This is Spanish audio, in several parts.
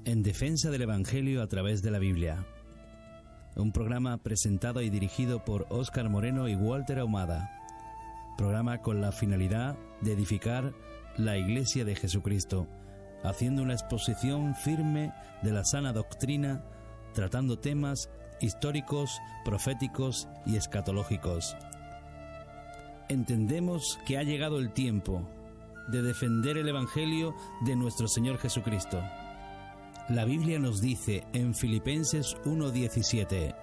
En defensa del Evangelio a través de la Biblia. Un programa presentado y dirigido por Óscar Moreno y Walter Ahumada. Programa con la finalidad de edificar la Iglesia de Jesucristo, haciendo una exposición firme de la sana doctrina, tratando temas históricos, proféticos y escatológicos. Entendemos que ha llegado el tiempo de defender el Evangelio de nuestro Señor Jesucristo. La Biblia nos dice en Filipenses 1:17: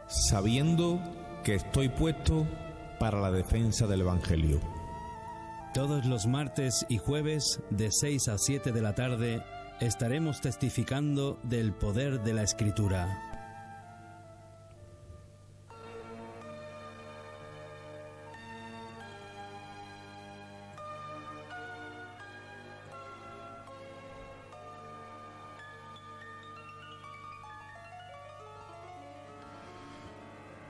sabiendo que estoy puesto para la defensa del Evangelio. Todos los martes y jueves de 6 a 7 de la tarde estaremos testificando del poder de la Escritura.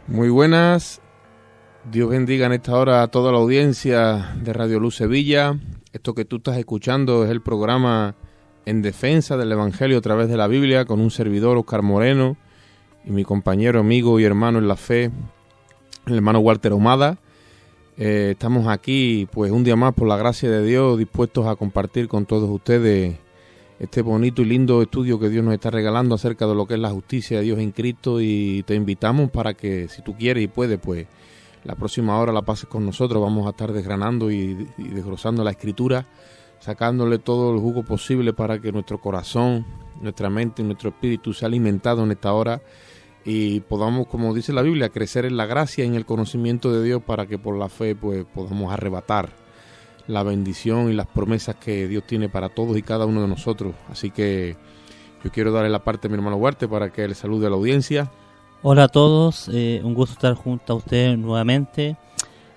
Muy buenas, Dios bendiga en esta hora a toda la audiencia de Radio Luz Sevilla. Esto que tú estás escuchando es el programa En Defensa del Evangelio a través de la Biblia, con un servidor, Óscar Moreno, y mi compañero, amigo y hermano en la fe, el hermano Walter Ahumada. Estamos aquí pues un día más, por la gracia de Dios, dispuestos a compartir con todos ustedes este bonito y lindo estudio que Dios nos está regalando acerca de lo que es la justicia de Dios en Cristo, y te invitamos para que, si tú quieres y puedes, pues la próxima hora la pases con nosotros. Vamos a estar desgranando y desglosando la Escritura, sacándole todo el jugo posible para que nuestro corazón, nuestra mente y nuestro espíritu sea alimentado en esta hora y podamos, como dice la Biblia, crecer en la gracia y en el conocimiento de Dios, para que por la fe pues podamos arrebatar la bendición y las promesas que Dios tiene para todos y cada uno de nosotros. Así que yo quiero darle la parte a mi hermano Walter para que le salude a la audiencia. Hola a todos, un gusto estar junto a ustedes nuevamente,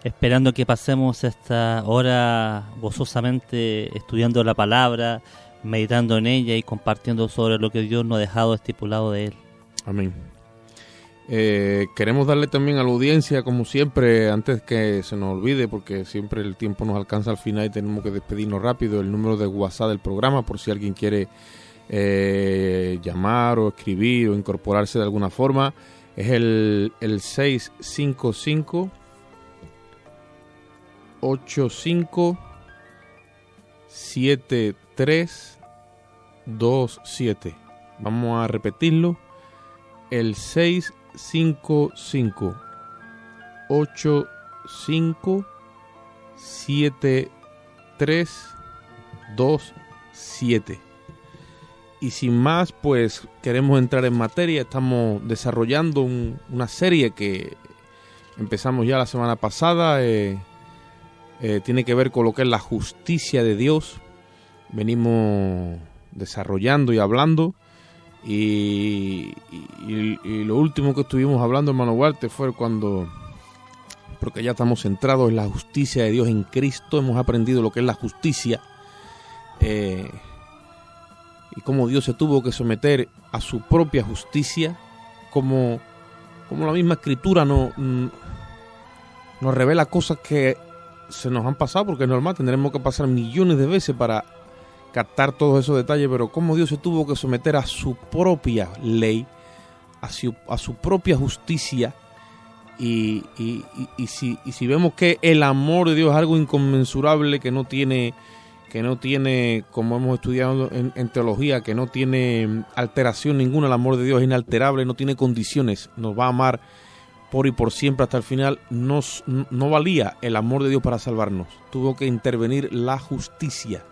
esperando que pasemos esta hora gozosamente estudiando la palabra, meditando en ella y compartiendo sobre lo que Dios nos ha dejado estipulado de Él. Amén. Queremos darle también a la audiencia, como siempre, antes que se nos olvide, porque siempre el tiempo nos alcanza al final y tenemos que despedirnos rápido, el número de WhatsApp del programa, por si alguien quiere llamar o escribir o incorporarse de alguna forma. Es el 655 85 7327. Vamos a repetirlo. El 655 85 7327. Y sin más, pues queremos entrar en materia. Estamos desarrollando una serie que empezamos ya la semana pasada. Tiene que ver con lo que es la justicia de Dios. Venimos desarrollando y hablando. Y lo último que estuvimos hablando, hermano Walter, fue porque ya estamos centrados en la justicia de Dios en Cristo. Hemos aprendido lo que es la justicia. Y cómo Dios se tuvo que someter a su propia justicia, como la misma Escritura nos revela cosas que se nos han pasado, porque es normal, tendremos que pasar millones de veces para captar todos esos detalles, pero cómo Dios se tuvo que someter a su propia ley, a su propia justicia, y si vemos que el amor de Dios es algo inconmensurable, que no tiene, como hemos estudiado en teología, que no tiene alteración ninguna. El amor de Dios es inalterable, no tiene condiciones, nos va a amar por y por siempre hasta el final. No valía el amor de Dios para salvarnos, tuvo que intervenir la justicia,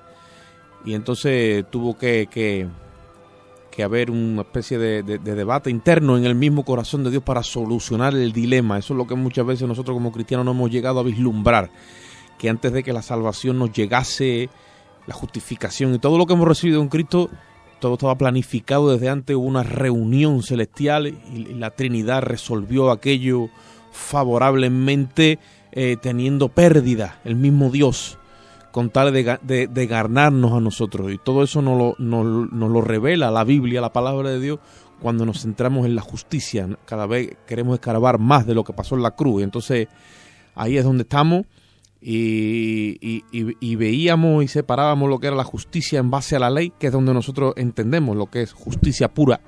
y entonces tuvo que haber una especie de debate interno en el mismo corazón de Dios para solucionar el dilema. Eso es lo que muchas veces nosotros como cristianos no hemos llegado a vislumbrar, que antes de que la salvación nos llegase, la justificación y todo lo que hemos recibido en Cristo, todo estaba planificado desde antes. Hubo una reunión celestial y la Trinidad resolvió aquello favorablemente, teniendo pérdida el mismo Dios, con tal de ganarnos a nosotros. Y todo eso nos lo revela la Biblia, la palabra de Dios, cuando nos centramos en la justicia. Cada vez queremos escarbar más de lo que pasó en la cruz. Y entonces ahí es donde estamos. y veíamos y separábamos lo que era la justicia en base a la ley, que es donde nosotros entendemos lo que es justicia pura,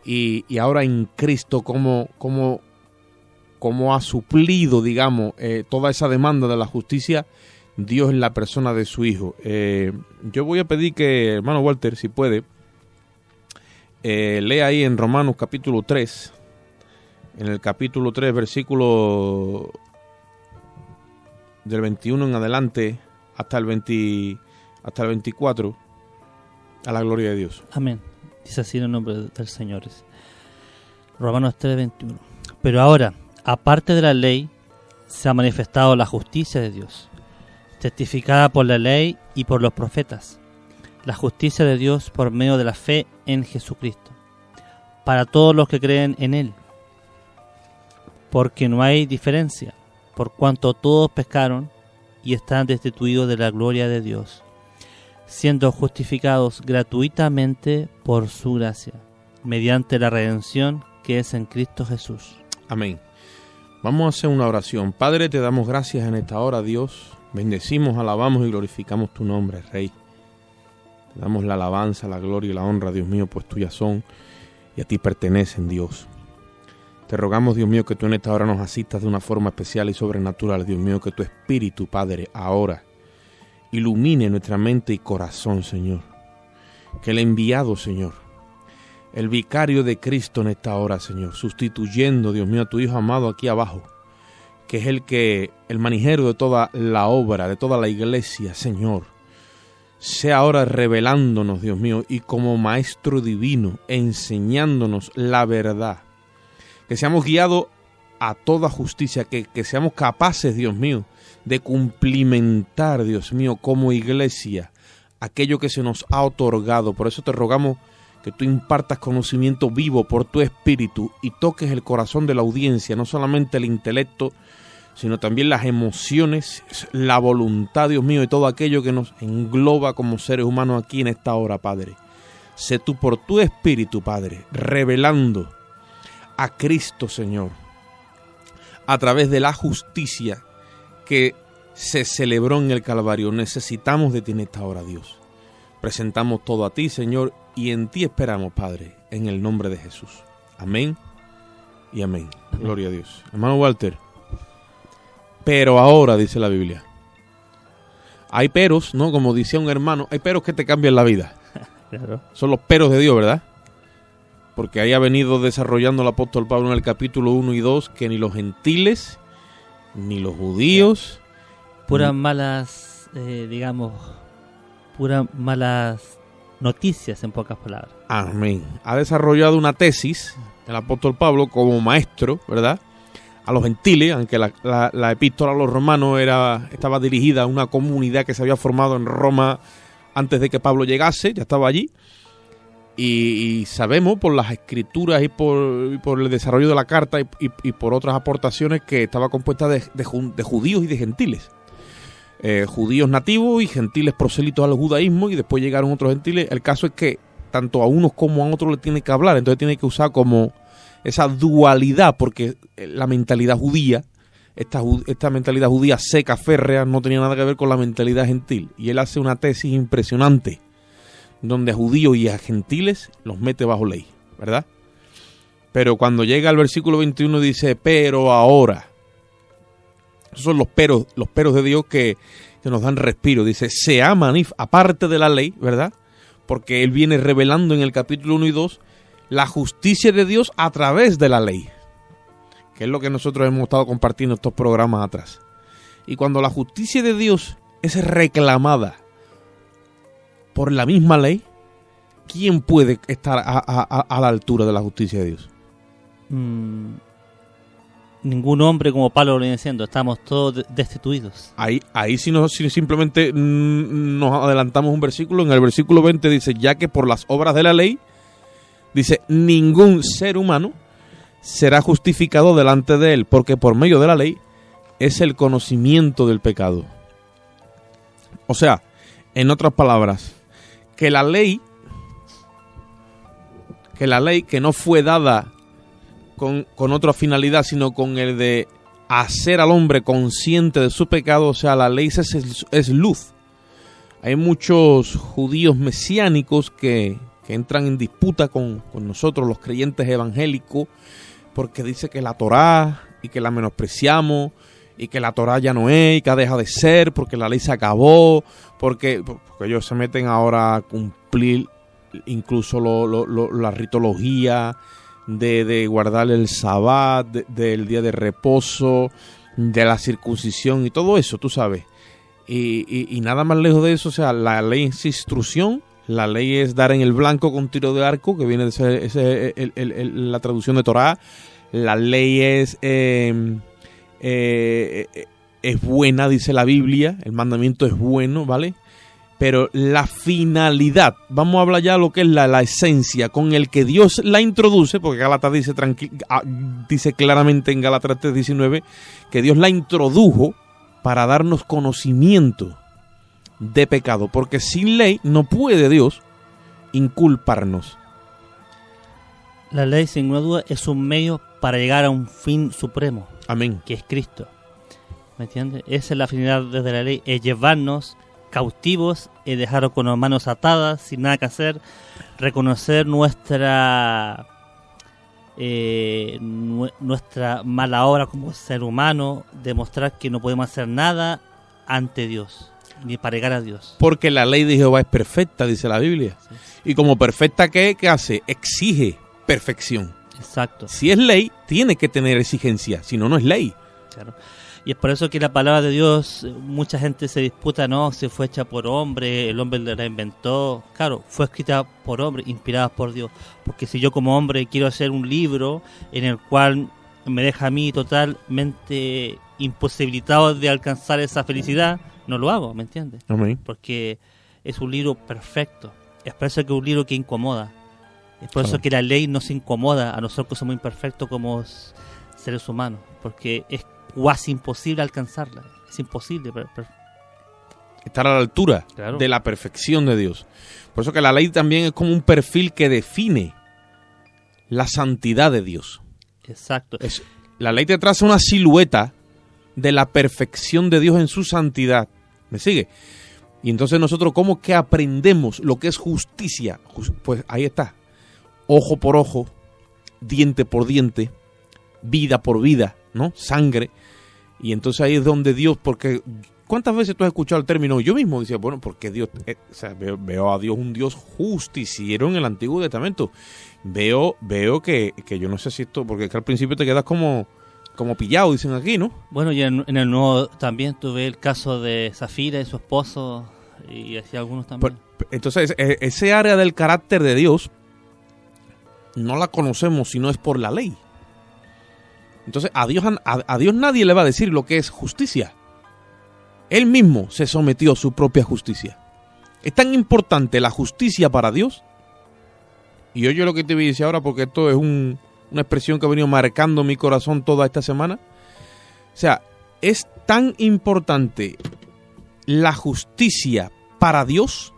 y ahora en Cristo cómo ha suplido, digamos, toda esa demanda de la justicia Dios en la persona de su Hijo. Yo voy a pedir que, hermano Walter, si puede, lea ahí en Romanos capítulo 3, en el capítulo 3, versículo del 21 en adelante hasta el 24, a la gloria de Dios. Amén. Dice así en el nombre del Señor. Romanos 3:21. Pero ahora, aparte de la ley, se ha manifestado la justicia de Dios, testificada por la ley y por los profetas, la justicia de Dios por medio de la fe en Jesucristo, para todos los que creen en Él, porque no hay diferencia, por cuanto todos pecaron y están destituidos de la gloria de Dios, siendo justificados gratuitamente por su gracia, mediante la redención que es en Cristo Jesús. Amén. Vamos a hacer una oración. Padre, te damos gracias en esta hora, Dios. Bendecimos, alabamos y glorificamos tu nombre, Rey. Te damos la alabanza, la gloria y la honra, Dios mío, pues tuyas son y a ti pertenecen, Dios. Te rogamos, Dios mío, que tú en esta hora nos asistas de una forma especial y sobrenatural, Dios mío, que tu Espíritu, Padre, ahora ilumine nuestra mente y corazón, Señor. Que el enviado, Señor, el vicario de Cristo en esta hora, Señor, sustituyendo, Dios mío, a tu Hijo amado aquí abajo, que es el manijero de toda la obra, de toda la iglesia, Señor, sea ahora revelándonos, Dios mío, y como Maestro Divino, enseñándonos la verdad. Que seamos guiados a toda justicia, que seamos capaces, Dios mío, de cumplimentar, Dios mío, como iglesia, aquello que se nos ha otorgado. Por eso te rogamos que tú impartas conocimiento vivo por tu Espíritu y toques el corazón de la audiencia, no solamente el intelecto, sino también las emociones, la voluntad, Dios mío, y todo aquello que nos engloba como seres humanos aquí en esta hora, Padre. Sé tú por tu Espíritu, Padre, revelando a Cristo, Señor, a través de la justicia que se celebró en el Calvario. Necesitamos de ti en esta hora, Dios. Presentamos todo a ti, Señor, y en ti esperamos, Padre, en el nombre de Jesús. Amén y amén. Gloria a Dios. Hermano Walter, pero ahora, dice la Biblia, hay peros, ¿no? Como decía un hermano, hay peros que te cambian la vida. Claro. Son los peros de Dios, ¿verdad? Porque ahí ha venido desarrollando el apóstol Pablo en el capítulo 1 y 2 que ni los gentiles, ni los judíos... Puras malas, puras malas noticias, en pocas palabras. Amén. Ha desarrollado una tesis, el apóstol Pablo, como maestro, ¿verdad?, a los gentiles, aunque la epístola a los romanos estaba dirigida a una comunidad que se había formado en Roma antes de que Pablo llegase, ya estaba allí. Y sabemos por las escrituras y por el desarrollo de la carta y por otras aportaciones que estaba compuesta de judíos y de gentiles. Judíos nativos y gentiles prosélitos al judaísmo, y después llegaron otros gentiles. El caso es que tanto a unos como a otros le tiene que hablar, entonces tiene que usar como esa dualidad, porque la mentalidad judía, esta mentalidad judía seca, férrea, no tenía nada que ver con la mentalidad gentil. Y él hace una tesis impresionante, donde a judíos y a gentiles los mete bajo ley, ¿verdad? Pero cuando llega al versículo 21 dice, pero ahora. Esos son los peros de Dios que nos dan respiro. Dice, aparte de la ley, ¿verdad? Porque él viene revelando en el capítulo 1 y 2 la justicia de Dios a través de la ley, que es lo que nosotros hemos estado compartiendo estos programas atrás. Y cuando la justicia de Dios es reclamada por la misma ley, ¿quién puede estar a la altura de la justicia de Dios? Ningún hombre, como Pablo lo viene diciendo, estamos todos destituidos. Ahí si simplemente nos adelantamos un versículo. En el versículo 20 dice, ya que por las obras de la ley, dice, ningún ser humano será justificado delante de él, porque por medio de la ley es el conocimiento del pecado. O sea, en otras palabras, que la ley que no fue dada con otra finalidad, sino con el de hacer al hombre consciente de su pecado. O sea, la ley es luz. Hay muchos judíos mesiánicos que entran en disputa con nosotros, los creyentes evangélicos, porque dice que la Torá y que la menospreciamos y que la Torá ya no es y que ha dejado de ser porque la ley se acabó, porque ellos se meten ahora a cumplir incluso la ritología de guardar el sabbat, del día de reposo, de la circuncisión y todo eso, tú sabes. Y nada más lejos de eso. O sea, la ley es instrucción, la ley es dar en el blanco con tiro de arco, que viene de ser la traducción de Torá. La ley es buena, dice la Biblia, el mandamiento es bueno, ¿vale? Pero la finalidad, vamos a hablar ya de lo que es la esencia con el que Dios la introduce, porque Gálatas dice claramente en Gálatas 3:19 que Dios la introdujo para darnos conocimiento de pecado, porque sin ley no puede Dios inculparnos. La ley, sin ninguna duda, es un medio para llegar a un fin supremo. Amén. Que es Cristo. ¿Me entiendes? Esa es la finalidad de la ley, es llevarnos cautivos y dejarnos con las manos atadas, sin nada que hacer, reconocer nuestra mala obra como ser humano, demostrar que no podemos hacer nada ante Dios, ni para llegar a Dios. Porque la ley de Jehová es perfecta, dice la Biblia. Sí. Y como perfecta, ¿qué hace? Exige perfección. Exacto. Si es ley, tiene que tener exigencia, si no, no es ley. Claro. Y es por eso que la palabra de Dios, mucha gente se disputa, no, si fue hecha por hombre, el hombre la inventó. Claro, fue escrita por hombre, inspirada por Dios. Porque si yo como hombre quiero hacer un libro en el cual me deja a mí totalmente imposibilitado de alcanzar esa felicidad, no lo hago, ¿me entiendes? Amén. Porque es un libro perfecto. Es por eso que es un libro que incomoda. Es por eso que la ley nos incomoda a nosotros que somos imperfectos como seres humanos. Porque es casi imposible alcanzarla. Es imposible. Estar a la altura, claro, de la perfección de Dios. Por eso que la ley también es como un perfil que define la santidad de Dios. Exacto. La ley te traza una silueta de la perfección de Dios en su santidad. ¿Me sigue? Y entonces nosotros, ¿cómo que aprendemos lo que es justicia? Pues ahí está. Ojo por ojo, diente por diente, vida por vida, ¿no? Sangre. Y entonces ahí es donde Dios, porque ¿cuántas veces tú has escuchado el término? Yo mismo decía, bueno, porque Dios, o sea, veo a Dios un Dios justiciero en el Antiguo Testamento. Veo que yo no sé si esto, porque al principio te quedas como pillado, dicen aquí, ¿no? Bueno, y en el Nuevo también tuve el caso de Zafira y su esposo, y así algunos también. Entonces, ese área del carácter de Dios no la conocemos si no es por la ley. Entonces, a Dios nadie le va a decir lo que es justicia. Él mismo se sometió a su propia justicia. Es tan importante la justicia para Dios. Y oye lo que te voy a decir ahora, porque esto es una expresión que ha venido marcando mi corazón toda esta semana. O sea, es tan importante la justicia para Dios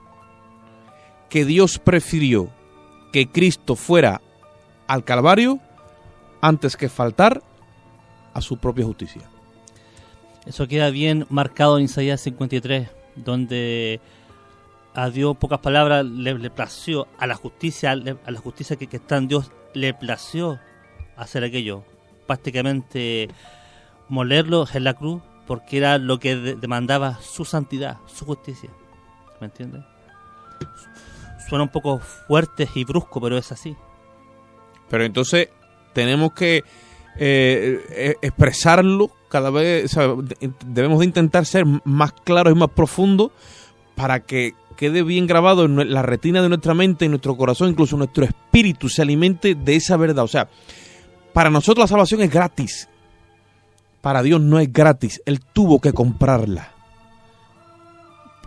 que Dios prefirió que Cristo fuera al Calvario antes que faltar a su propia justicia. Eso queda bien marcado en Isaías 53, donde a Dios, pocas palabras, le plació a la justicia que está en Dios, le plació hacer aquello, prácticamente molerlo en la cruz, porque era lo que demandaba su santidad, su justicia. ¿Me entiendes? Suena un poco fuerte y brusco, pero es así. Pero entonces tenemos que expresarlo cada vez, o sea, debemos de intentar ser más claros y más profundos para que quede bien grabado en la retina de nuestra mente, en nuestro corazón, incluso nuestro espíritu se alimente de esa verdad. O sea, para nosotros la salvación es gratis. Para Dios no es gratis. Él tuvo que comprarla.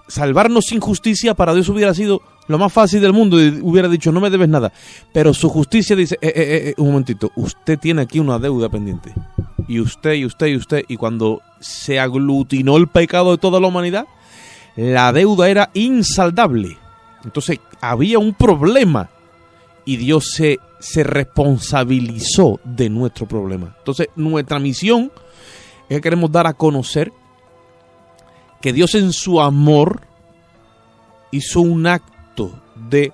Salvarnos sin justicia para Dios hubiera sido lo más fácil del mundo y hubiera dicho, no me debes nada. Pero su justicia dice, un momentito, usted tiene aquí una deuda pendiente. Y usted, y usted, y usted. Y cuando se aglutinó el pecado de toda la humanidad, la deuda era insaldable. Entonces había un problema y Dios se responsabilizó de nuestro problema. Entonces nuestra misión Es que queremos dar a conocer que Dios en su amor hizo un acto de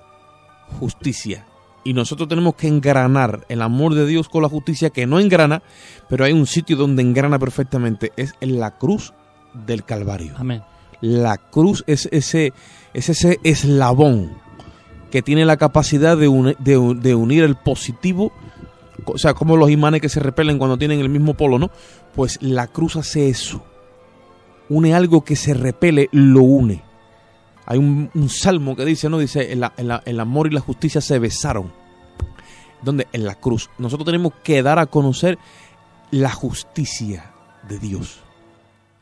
justicia. Y nosotros tenemos que engranar el amor de Dios con la justicia, que no engrana, pero hay un sitio donde engrana perfectamente. Es en la cruz del Calvario. Amén. La cruz es ese eslabón que tiene la capacidad de unir el positivo, o sea, como los imanes que se repelen cuando tienen el mismo polo, ¿no? Pues la cruz hace eso. Une algo que se repele, lo une. Hay un salmo que dice, ¿no? Dice, el amor y la justicia se besaron. ¿Dónde? En la cruz. Nosotros tenemos que dar a conocer la justicia de Dios.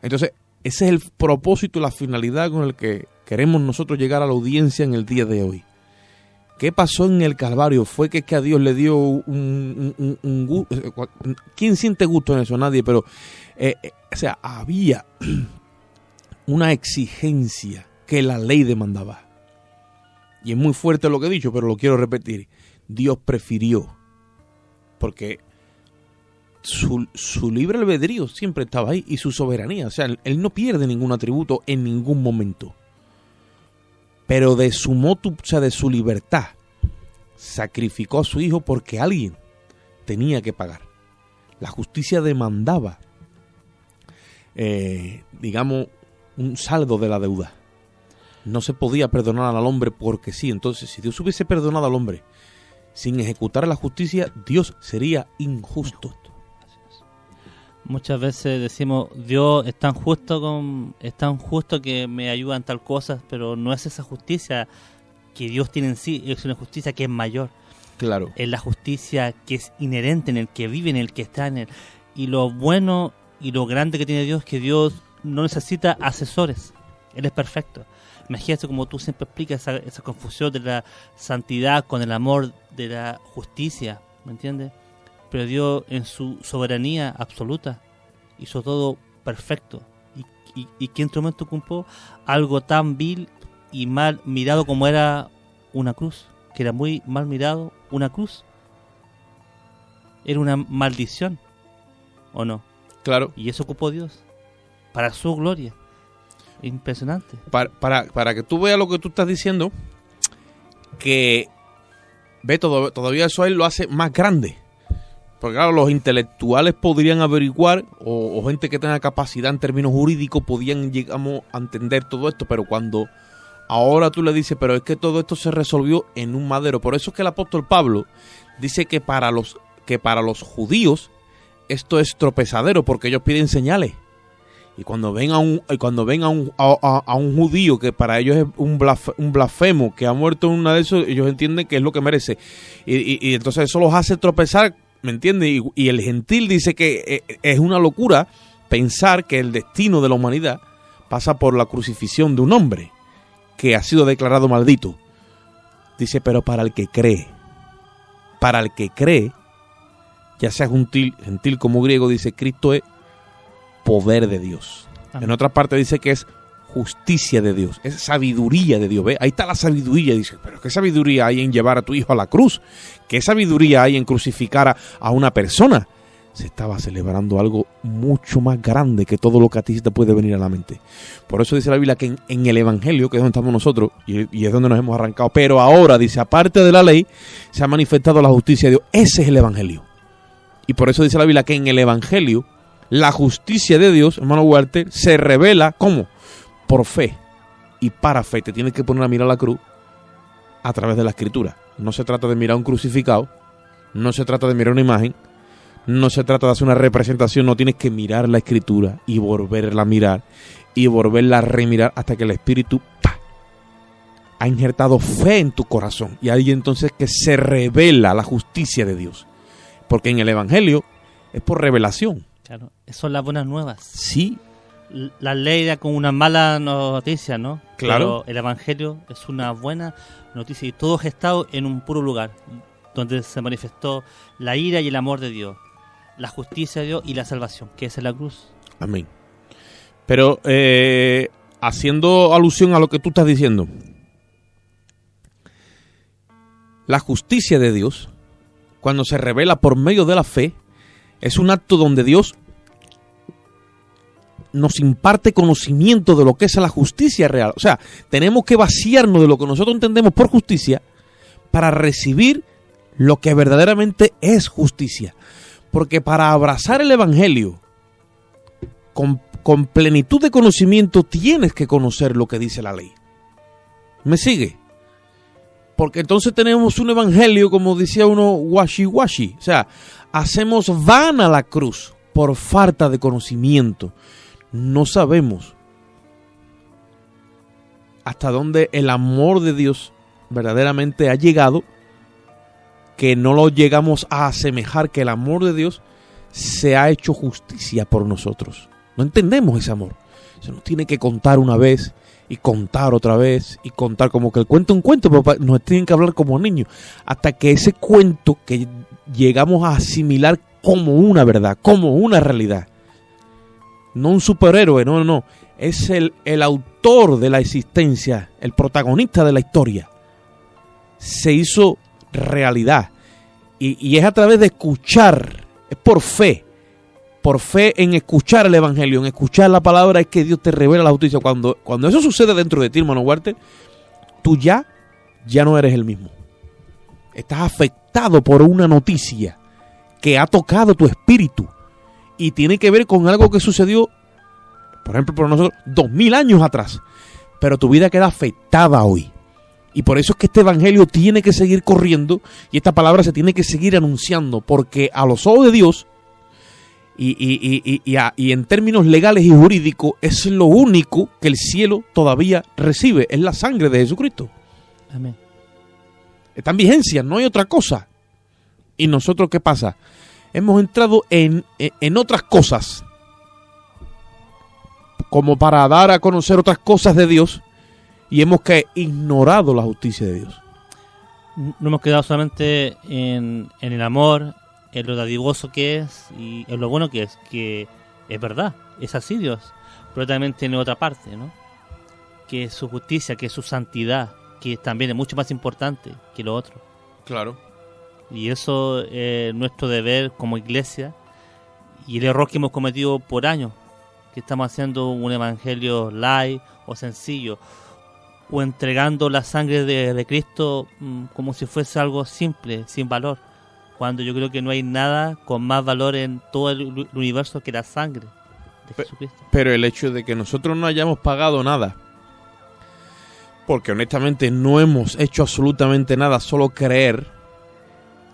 Entonces, ese es el propósito y la finalidad con el que queremos nosotros llegar a la audiencia en el día de hoy. ¿Qué pasó en el Calvario? Fue que a Dios le dio un gusto. ¿Quién siente gusto en eso? Nadie, pero o sea, había una exigencia que la ley demandaba. Y es muy fuerte lo que he dicho, pero lo quiero repetir. Dios prefirió, porque su libre albedrío siempre estaba ahí y su soberanía. O sea, él no pierde ningún atributo en ningún momento. Pero de su motu, o sea, de su libertad, sacrificó a su hijo porque alguien tenía que pagar. La justicia demandaba, digamos, un saldo de la deuda. No se podía perdonar al hombre porque sí. Entonces, si Dios hubiese perdonado al hombre sin ejecutar la justicia, Dios sería injusto. Muchas veces decimos, Dios es tan justo que me ayuda en tal cosa, pero no es esa justicia que Dios tiene en sí, es una justicia que es mayor. Claro. Es la justicia que es inherente, en el que vive, en el que está, en él. Y lo bueno y lo grande que tiene Dios es que Dios no necesita asesores. Él es perfecto. Imagínate, como tú siempre explicas, esa confusión de la santidad con el amor de la justicia, ¿me entiendes? Pero Dios, en su soberanía absoluta, hizo todo perfecto. ¿Y qué instrumento ocupó? Algo tan vil y mal mirado como era una cruz, que era muy mal mirado, una cruz. Era una maldición, ¿o no? Claro. Y eso ocupó Dios, para su gloria. Impresionante. Para que tú veas lo que tú estás diciendo, que ve todavía eso él lo hace más grande. Porque claro, los intelectuales podrían averiguar, o gente que tenga capacidad en términos jurídicos podían, digamos, a entender todo esto, pero cuando ahora tú le dices, pero es que todo esto se resolvió en un madero. Por eso es que el apóstol Pablo dice que para los judíos esto es tropezadero, porque ellos piden señales. Y cuando ven a un judío que para ellos es un blasfemo, que ha muerto en una de esos, ellos entienden que es lo que merece. Y entonces eso los hace tropezar, ¿me entiendes? Y el gentil dice que es una locura pensar que el destino de la humanidad pasa por la crucifixión de un hombre que ha sido declarado maldito. Dice, pero para el que cree, ya sea gentil como griego, dice, Cristo es poder de Dios. Amén. En otra parte dice que es justicia de Dios, es sabiduría de Dios. ¿Ve? Ahí está la sabiduría. Dice, pero ¿qué sabiduría hay en llevar a tu hijo a la cruz? ¿Qué sabiduría hay en crucificar a una persona? Se estaba celebrando algo mucho más grande que todo lo que a ti te puede venir a la mente. Por eso dice la Biblia que en el Evangelio, que es donde estamos nosotros, y es donde nos hemos arrancado, pero ahora, dice, aparte de la ley, se ha manifestado la justicia de Dios. Ese es el Evangelio. Y por eso dice la Biblia que en el Evangelio la justicia de Dios, hermano Walter, se revela, ¿cómo? Por fe y para fe. Te tienes que poner a mirar la cruz a través de la Escritura. No se trata de mirar un crucificado, no se trata de mirar una imagen, no se trata de hacer una representación, no, tienes que mirar la Escritura y volverla a mirar y volverla a remirar hasta que el Espíritu ha injertado fe en tu corazón. Y ahí entonces que se revela la justicia de Dios. Porque en el Evangelio es por revelación. Claro, son las buenas nuevas. Sí. La ley era como una mala noticia, ¿no? Claro. Pero el Evangelio es una buena noticia y todo gestado en un puro lugar, donde se manifestó la ira y el amor de Dios, la justicia de Dios y la salvación, que es en la cruz. Amén. Pero haciendo alusión a lo que tú estás diciendo, la justicia de Dios, cuando se revela por medio de la fe, es un acto donde Dios nos imparte conocimiento de lo que es la justicia real. O sea, tenemos que vaciarnos de lo que nosotros entendemos por justicia para recibir lo que verdaderamente es justicia. Porque para abrazar el Evangelio con plenitud de conocimiento tienes que conocer lo que dice la ley. ¿Me sigue? Porque entonces tenemos un Evangelio, como decía uno, washi-washi. O sea, hacemos vana la cruz por falta de conocimiento. No sabemos hasta dónde el amor de Dios verdaderamente ha llegado, que no lo llegamos a asemejar, que el amor de Dios se ha hecho justicia por nosotros. No entendemos ese amor. Se nos tiene que contar una vez y contar otra vez y contar, como que el cuento es un cuento, pero nos tienen que hablar como niños, hasta que ese cuento que llegamos a asimilar como una verdad, como una realidad. No un superhéroe, no. Es el autor de la existencia, el protagonista de la historia. Se hizo realidad. Y es a través de escuchar, es por fe en escuchar el Evangelio, en escuchar la palabra, es que Dios te revela la justicia. Cuando eso sucede dentro de ti, hermano Walter, tú ya no eres el mismo. Estás afectado por una noticia que ha tocado tu espíritu y tiene que ver con algo que sucedió, por ejemplo, por nosotros 2000 años atrás, pero tu vida queda afectada hoy. Y por eso es que este Evangelio tiene que seguir corriendo y esta palabra se tiene que seguir anunciando, porque a los ojos de Dios y en términos legales y jurídicos es lo único que el cielo todavía recibe, es la sangre de Jesucristo. Amén. Está en vigencia, no hay otra cosa. ¿Y nosotros qué pasa? Hemos entrado en otras cosas, como para dar a conocer otras cosas de Dios, y hemos ignorado la justicia de Dios. No hemos quedado solamente en el amor, en lo dadivoso que es y en lo bueno que es verdad, es así Dios, pero también tiene otra parte, ¿no? Que es su justicia, que es su santidad, que también es mucho más importante que lo otro. Claro. Y eso es nuestro deber como iglesia, y el error que hemos cometido por años, que estamos haciendo un evangelio light o sencillo, o entregando la sangre de Cristo como si fuese algo simple, sin valor, cuando yo creo que no hay nada con más valor en todo el universo que la sangre de Jesucristo. Pero el hecho de que nosotros no hayamos pagado nada, porque honestamente no hemos hecho absolutamente nada, solo creer,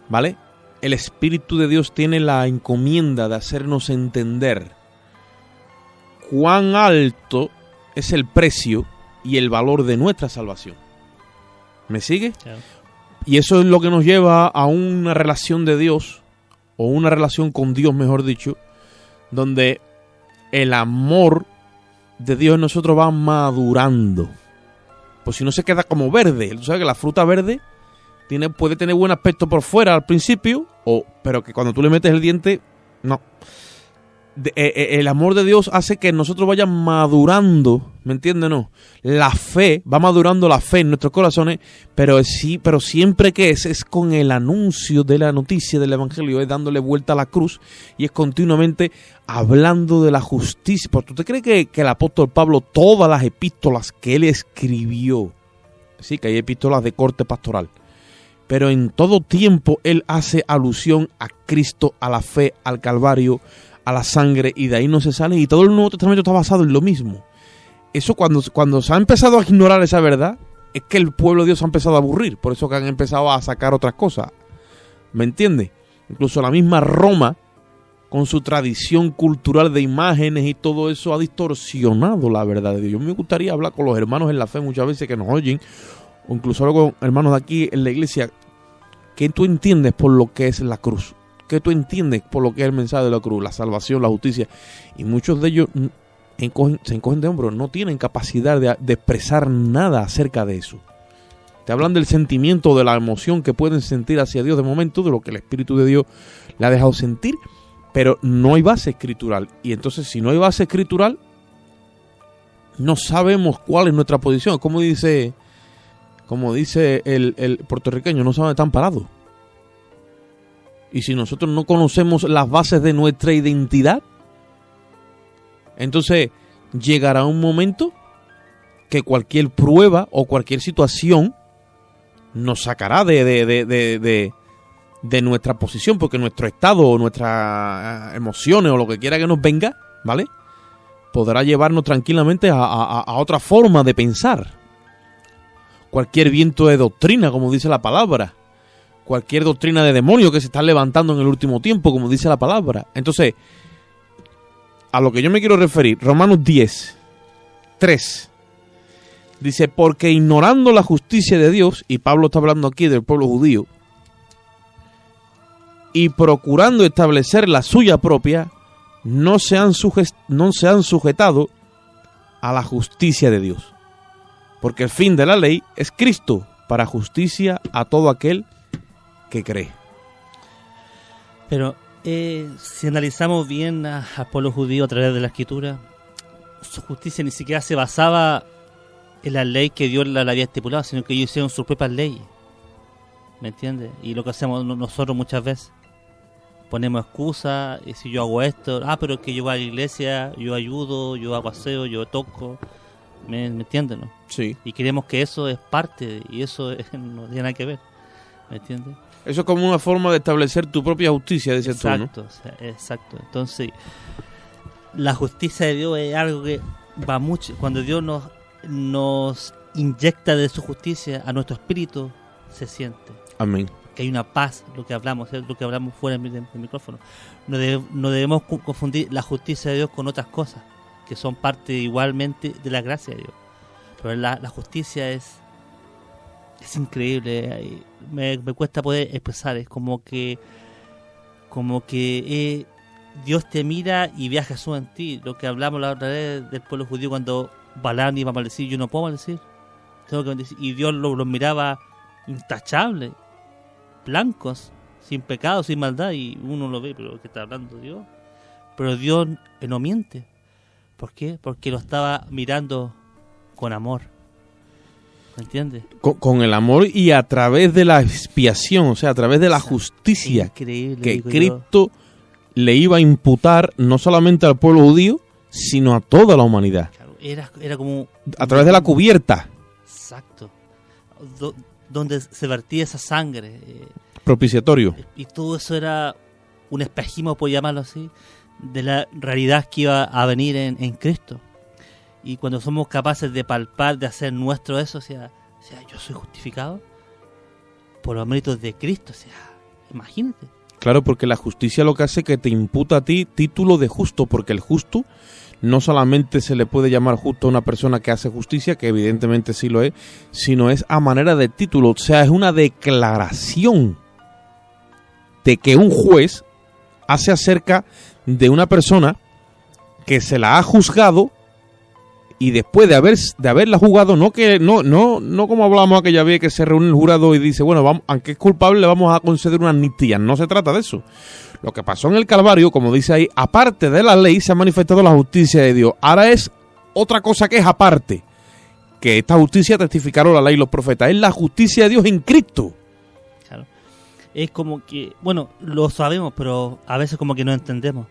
¿vale? El Espíritu de Dios tiene la encomienda de hacernos entender cuán alto es el precio y el valor de nuestra salvación. ¿Me sigue? Claro. Y eso es lo que nos lleva a una relación de Dios, o una relación con Dios, mejor dicho, donde el amor de Dios en nosotros va madurando. Pues si no se queda como verde. Tú sabes que la fruta verde puede tener buen aspecto por fuera al principio, pero que cuando tú le metes el diente, no. El amor de Dios hace que nosotros vayan madurando, ¿me entiendes? No, la fe, va madurando la fe en nuestros corazones, pero siempre que es con el anuncio de la noticia del Evangelio, es dándole vuelta a la cruz y es continuamente hablando de la justicia. ¿Tú te crees que el apóstol Pablo, todas las epístolas que él escribió, sí, que hay epístolas de corte pastoral, pero en todo tiempo él hace alusión a Cristo, a la fe, al Calvario, a la sangre, y de ahí no se sale, y todo el Nuevo Testamento está basado en lo mismo? Eso cuando se ha empezado a ignorar esa verdad, es que el pueblo de Dios ha empezado a aburrir, por eso que han empezado a sacar otras cosas, ¿me entiendes? Incluso la misma Roma, con su tradición cultural de imágenes y todo eso, ha distorsionado la verdad de Dios. Yo me gustaría hablar con los hermanos en la fe muchas veces que nos oyen, o incluso con hermanos de aquí en la iglesia. ¿Qué tú entiendes por lo que es la cruz? ¿Qué tú entiendes por lo que es el mensaje de la cruz, la salvación, la justicia? Y muchos de ellos se encogen de hombros, no tienen capacidad de expresar nada acerca de eso. Te hablan del sentimiento, de la emoción que pueden sentir hacia Dios de momento, de lo que el Espíritu de Dios le ha dejado sentir, pero no hay base escritural. Y entonces, si no hay base escritural, no sabemos cuál es nuestra posición. Como dice el puertorriqueño, no sabe dónde están parados. Y si nosotros no conocemos las bases de nuestra identidad, Entonces, llegará un momento que cualquier prueba o cualquier situación nos sacará de nuestra posición, porque nuestro estado o nuestras emociones o lo que quiera que nos venga, ¿vale?, podrá llevarnos tranquilamente a otra forma de pensar. Cualquier viento de doctrina, como dice la palabra, cualquier doctrina de demonio que se está levantando en el último tiempo, como dice la palabra. Entonces, a lo que yo me quiero referir, Romanos 10, 3, dice, porque ignorando la justicia de Dios, y Pablo está hablando aquí del pueblo judío, y procurando establecer la suya propia, no se han sujetado a la justicia de Dios. Porque el fin de la ley es Cristo, para justicia a todo aquel que cree. Pero si analizamos bien al pueblo judío a través de la Escritura, su justicia ni siquiera se basaba en la ley que Dios la había estipulado, sino que ellos hicieron sus propias leyes. ¿Me entiendes? Y lo que hacemos nosotros muchas veces, ponemos excusas, y si yo hago esto, pero es que yo voy a la iglesia, yo ayudo, yo hago aseo, yo toco, ¿me entiendes, no? Sí. Y creemos que eso es parte, y eso no tiene nada que ver, ¿me entiendes? Eso es como una forma de establecer tu propia justicia, dices tú, ¿no? Exacto, o sea, exacto. Entonces, la justicia de Dios es algo que va mucho. Cuando Dios nos inyecta de su justicia a nuestro espíritu, se siente. Amén. Que hay una paz, lo que hablamos fuera del micrófono. No debemos confundir la justicia de Dios con otras cosas, que son parte igualmente de la gracia de Dios. Pero la justicia es increíble. Me cuesta poder expresar. Es como que Dios te mira y ve a Jesús en ti. Lo que hablamos la otra vez del pueblo judío cuando Balaam iba a maldecir, yo no puedo maldecir, tengo que bendecir. Y Dios los miraba intachable, blancos, sin pecado, sin maldad, y uno lo ve, pero ¿qué está hablando Dios? Pero Dios no miente. ¿Por qué? Porque lo estaba mirando con amor. ¿Me entiendes? Con el amor y a través de la expiación, o sea, a través de la justicia increíble, que Cristo le iba a imputar no solamente al pueblo judío, sino a toda la humanidad. Claro, era como... A través de la cubierta. Exacto. Donde se vertía esa sangre. Propiciatorio. Y todo eso era un espejismo, por llamarlo así, de la realidad que iba a venir en Cristo. Y cuando somos capaces de palpar, de hacer nuestro eso, o sea, yo soy justificado por los méritos de Cristo, o sea, imagínate. Claro, porque la justicia lo que hace es que te imputa a ti título de justo, porque el justo no solamente se le puede llamar justo a una persona que hace justicia, que evidentemente sí lo es, sino es a manera de título, o sea, es una declaración de que un juez hace acerca de una persona que se la ha juzgado y después de haberla juzgado, no como hablamos aquella vez que se reúne el jurado y dice, bueno, vamos, aunque es culpable le vamos a conceder una amnistía. No se trata de eso. Lo que pasó en el Calvario, como dice ahí, aparte de la ley se ha manifestado la justicia de Dios. Ahora es otra cosa que es aparte, que esta justicia testificaron la ley y los profetas. Es la justicia de Dios en Cristo. Claro. Es como que, bueno, lo sabemos, pero a veces como que no entendemos.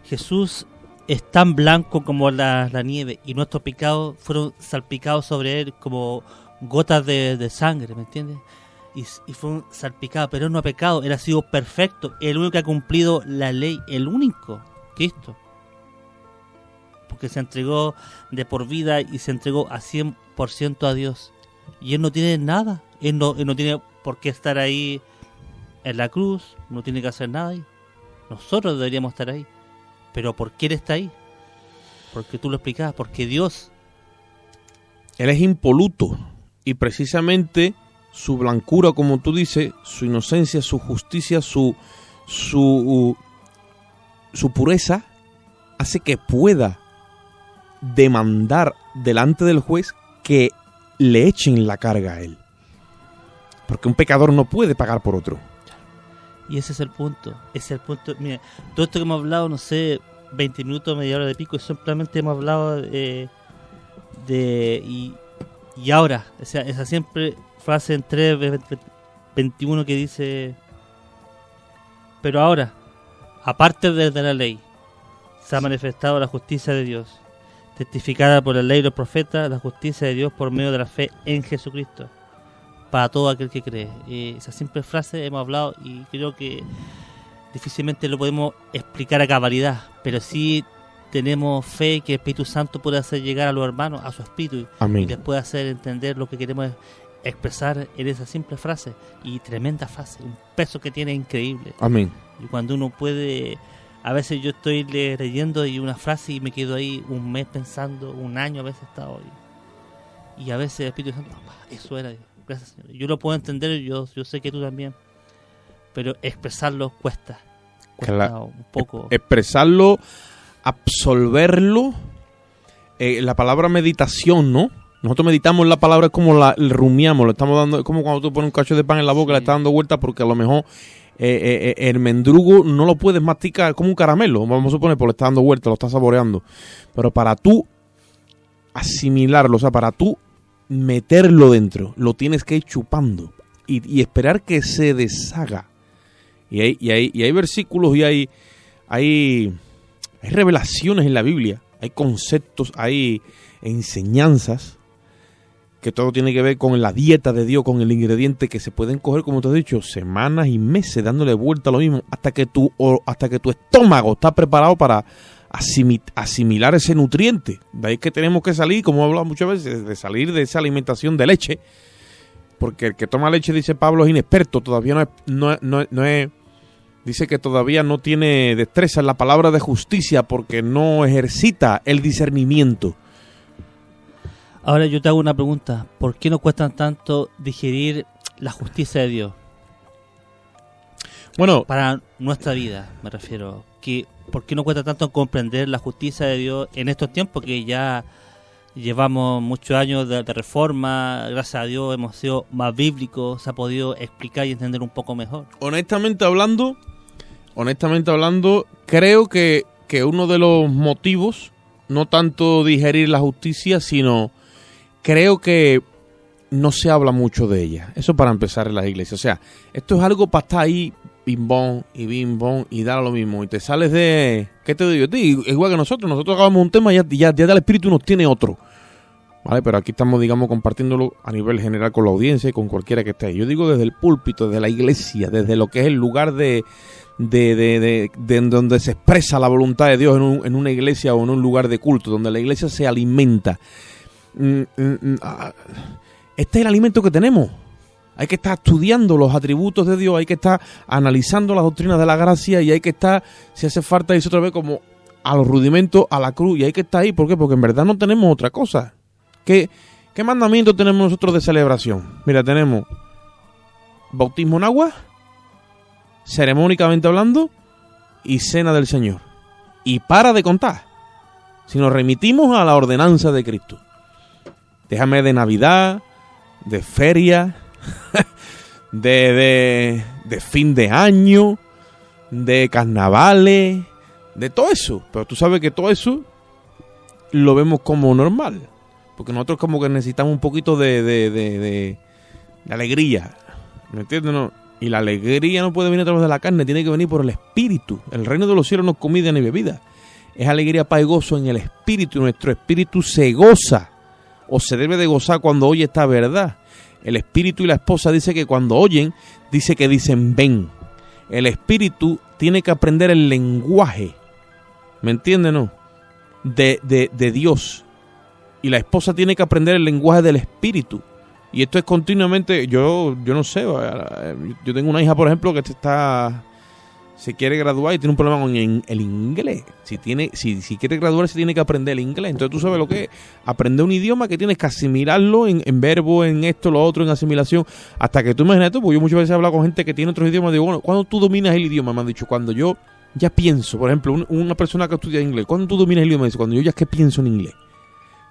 Jesús es tan blanco como la nieve, y nuestros pecados fueron salpicados sobre él como gotas de sangre, ¿me entiendes? Y fue salpicado, pero él no ha pecado, él ha sido perfecto, el único que ha cumplido la ley, el único, Cristo. Porque se entregó de por vida y se entregó a 100% a Dios. Y él no tiene nada, él no tiene por qué estar ahí en la cruz, no tiene que hacer nada ahí. Nosotros deberíamos estar ahí. Pero ¿por qué él está ahí? Porque tú lo explicabas, porque Dios... Él es impoluto y precisamente su blancura, como tú dices, su inocencia, su justicia, su pureza, hace que pueda demandar delante del juez que le echen la carga a él. Porque un pecador no puede pagar por otro. Y ese es el punto. Mira, todo esto que hemos hablado, no sé, 20 minutos, media hora de pico, y simplemente hemos hablado y ahora, o sea, esa siempre frase en 3:21 que dice, pero ahora, aparte de la ley, se ha manifestado la justicia de Dios, testificada por la ley y los profetas, la justicia de Dios por medio de la fe en Jesucristo, para todo aquel que cree. Esa simple frase hemos hablado y creo que difícilmente lo podemos explicar a cabalidad, pero sí tenemos fe que el Espíritu Santo puede hacer llegar a los hermanos a su espíritu. Amén. Y les puede hacer entender lo que queremos expresar en esa simple frase, y tremenda frase, un peso que tiene increíble. Amén. Y cuando uno puede, a veces yo estoy leyendo y una frase y me quedo ahí un mes pensando, un año a veces he estado ahí. Y a veces el Espíritu Santo, eso era, gracias Señor. Yo lo puedo entender, yo sé que tú también, pero expresarlo cuesta Claro. un poco. Expresarlo, absolverlo, la palabra meditación, ¿no? Nosotros meditamos la palabra, es como la rumiamos, le estamos dando, es como cuando tú pones un cacho de pan en la boca, Sí. le estás dando vuelta porque a lo mejor el mendrugo no lo puedes masticar como un caramelo, vamos a suponer, porque le estás dando vuelta, lo estás saboreando. Pero para tú asimilarlo, o sea, para tú meterlo dentro, lo tienes que ir chupando y esperar que se deshaga. Y hay versículos y hay revelaciones en la Biblia, hay conceptos, hay enseñanzas que todo tiene que ver con la dieta de Dios, con el ingrediente que se pueden coger, como te he dicho, semanas y meses dándole vuelta a lo mismo hasta que tu estómago está preparado para asimilar ese nutriente. De ahí que tenemos que salir, como he hablado muchas veces, de salir de esa alimentación de leche, porque el que toma leche, dice Pablo, es inexperto, todavía no es dice que todavía no tiene destreza en la palabra de justicia porque no ejercita el discernimiento. Ahora yo te hago una pregunta, ¿por qué nos cuesta tanto digerir la justicia de Dios? Bueno, Para nuestra vida, me refiero. ¿Por qué nos cuesta tanto comprender la justicia de Dios en estos tiempos que ya llevamos muchos años de reforma? Gracias a Dios hemos sido más bíblicos, se ha podido explicar y entender un poco mejor. honestamente hablando, creo que uno de los motivos, no tanto digerir la justicia, sino creo que no se habla mucho de ella. Eso para empezar en las iglesias. O sea, esto es algo para estar ahí, bim bom y dar lo mismo. Y te sales de... ¿Qué te digo? Igual que nosotros acabamos un tema y ya el Espíritu nos tiene otro. ¿Vale? Pero aquí estamos, digamos, compartiéndolo a nivel general con la audiencia y con cualquiera que esté ahí. Yo digo desde el púlpito, desde la iglesia, desde lo que es el lugar de donde se expresa la voluntad de Dios en una iglesia o en un lugar de culto, donde la iglesia se alimenta. Este es el alimento que tenemos. Hay que estar estudiando los atributos de Dios, hay que estar analizando las doctrinas de la gracia y hay que estar, si hace falta, irse otra vez como a los rudimentos, a la cruz, y hay que estar ahí. ¿Por qué? Porque en verdad no tenemos otra cosa. ¿Qué mandamiento tenemos nosotros de celebración? Mira, tenemos bautismo en agua, ceremónicamente hablando, y cena del Señor. Y para de contar. Si nos remitimos a la ordenanza de Cristo. Déjame de Navidad, de feria, de fin de año, de carnavales, de todo eso. Pero tú sabes que todo eso lo vemos como normal. Porque nosotros como que necesitamos un poquito de alegría. ¿Me entiendes? No? Y la alegría no puede venir a través de la carne, tiene que venir por el Espíritu. El reino de los cielos no es comida ni bebida. Es alegría, paz y gozo en el Espíritu. Nuestro Espíritu se goza, o se debe de gozar cuando oye esta verdad. El Espíritu y la esposa dice que cuando oyen, dicen ven. El Espíritu tiene que aprender el lenguaje, ¿me entiendes, no? De Dios. Y la esposa tiene que aprender el lenguaje del Espíritu. Y esto es continuamente, yo no sé, yo tengo una hija, por ejemplo, que se quiere graduar y tiene un problema con el inglés. Si quiere graduar, se tiene que aprender el inglés. Entonces tú sabes lo que es aprender un idioma, que tienes que asimilarlo en verbo, en esto, lo otro, en asimilación, hasta que tú imaginas tú, porque yo muchas veces he hablado con gente que tiene otros idiomas, digo, bueno, ¿cuándo tú dominas el idioma? Me han dicho, cuando yo ya pienso, por ejemplo, una persona que estudia inglés, ¿cuándo tú dominas el idioma? Me dice, cuando yo ya es que pienso en inglés.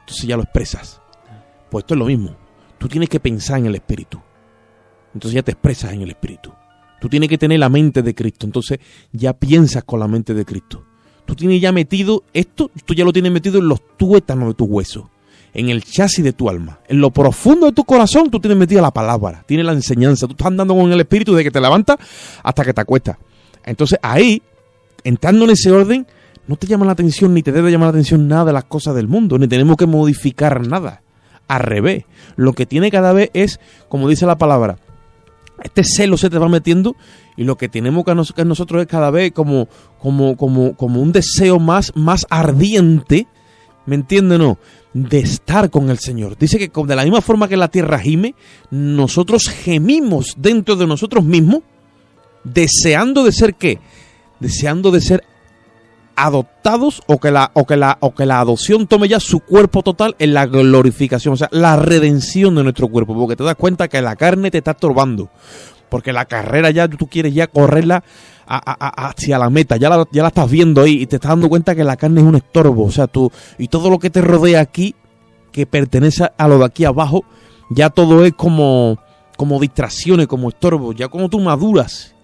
Entonces ya lo expresas. Pues esto es lo mismo. Tú tienes que pensar en el Espíritu. Entonces ya te expresas en el Espíritu. Tú tienes que tener la mente de Cristo. Entonces ya piensas con la mente de Cristo. Tú tienes ya metido esto, tú ya lo tienes metido en los tuétanos de tus huesos, en el chasis de tu alma. En lo profundo de tu corazón tú tienes metida la palabra, tienes la enseñanza. Tú estás andando con el Espíritu desde que te levantas hasta que te acuestas. Entonces ahí, entrando en ese orden, no te llama la atención ni te debe llamar la atención nada de las cosas del mundo, ni tenemos que modificar nada. Al revés, lo que tiene cada vez es, como dice la palabra, este celo se te va metiendo y lo que tenemos que nosotros es cada vez como un deseo más ardiente, ¿me entiendes? No, de estar con el Señor. Dice que de la misma forma que la tierra gime, nosotros gemimos dentro de nosotros mismos, deseando de ser ¿qué? Deseando de ser adoptados o que la adopción tome ya su cuerpo total en la glorificación, o sea, la redención de nuestro cuerpo, porque te das cuenta que la carne te está estorbando, porque la carrera ya tú quieres ya correrla hacia la meta, ya la estás viendo ahí y te estás dando cuenta que la carne es un estorbo, o sea, tú y todo lo que te rodea aquí, que pertenece a lo de aquí abajo, ya todo es como distracciones, como estorbo. Ya cuando tú maduras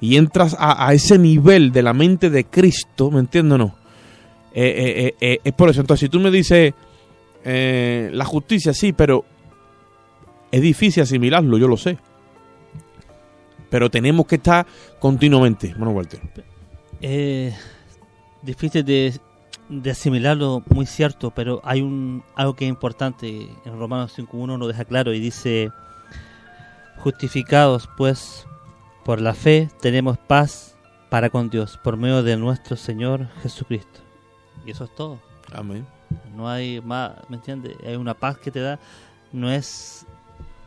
y entras a ese nivel de la mente de Cristo, ¿me entiendes o no? Es por eso. Entonces, si tú me dices la justicia, sí, pero es difícil asimilarlo, yo lo sé. Pero tenemos que estar continuamente. Bueno, Walter. Difícil de asimilarlo, muy cierto, pero hay algo que es importante. En Romanos 5.1 lo deja claro y dice: justificados pues por la fe tenemos paz para con Dios por medio de nuestro Señor Jesucristo. Y eso es todo. Amén. No hay más, ¿me entiendes? Hay una paz que te da, no es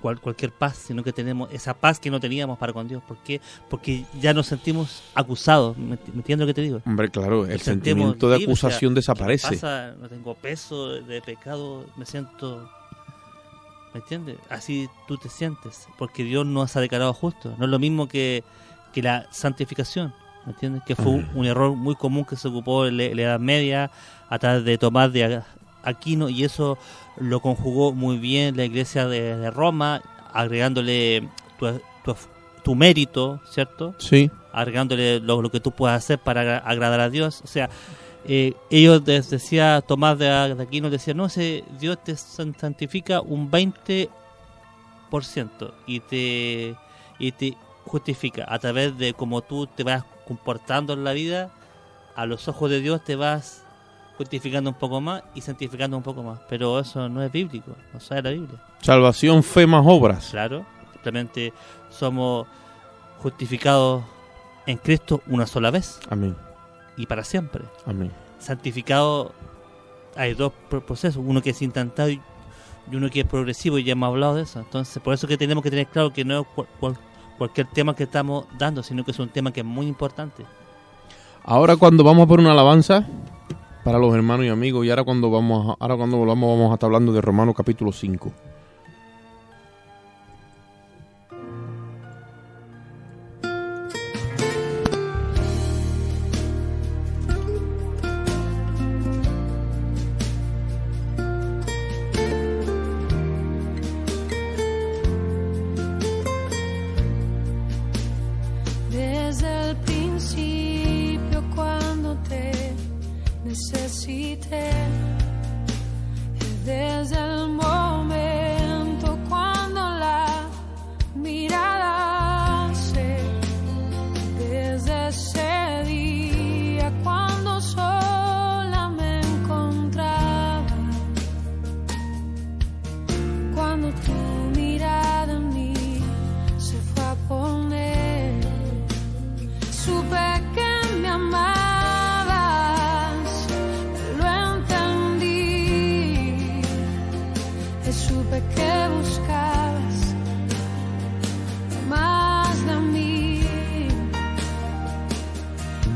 cualquier paz, sino que tenemos esa paz que no teníamos para con Dios. ¿Por qué? Porque ya nos sentimos acusados. ¿Me entiendes lo que te digo? Hombre, claro, el sentimiento de acusación desaparece. ¿Qué pasa? No tengo peso de pecado, me siento... ¿Me entiendes? Así tú te sientes, porque Dios nos ha declarado justos. No es lo mismo que la santificación, ¿me entiendes? Que fue un error muy común que se ocupó en la Edad Media a través de Tomás de Aquino, y eso lo conjugó muy bien la Iglesia de Roma, agregándole tu mérito, ¿cierto? Sí. Agregándole lo que tú puedes hacer para agradar a Dios. O sea, ellos decía, Tomás de Aquino decía, no, Dios te santifica un 20% y te justifica a través de cómo tú te vas comportando en la vida. A los ojos de Dios te vas justificando un poco más y santificando un poco más, pero eso no es bíblico, no sabe la Biblia. Salvación, fe más obras. Claro, simplemente somos justificados en Cristo una sola vez. Amén. Y para siempre. Amén. Santificado, hay dos procesos, uno que es instantáneo y uno que es progresivo, y ya hemos hablado de eso. Entonces, por eso que tenemos que tener claro que no es cualquier tema que estamos dando, sino que es un tema que es muy importante. Ahora cuando vamos a poner una alabanza para los hermanos y amigos, y ahora cuando volvamos vamos a estar hablando de Romanos capítulo 5. Necesité desde el momento cuando la mirada se, desde ese día cuando sola me encontraba, cuando tu mirada en mí se fue a poner, supe que me amaba. Supe que buscabas más de mí,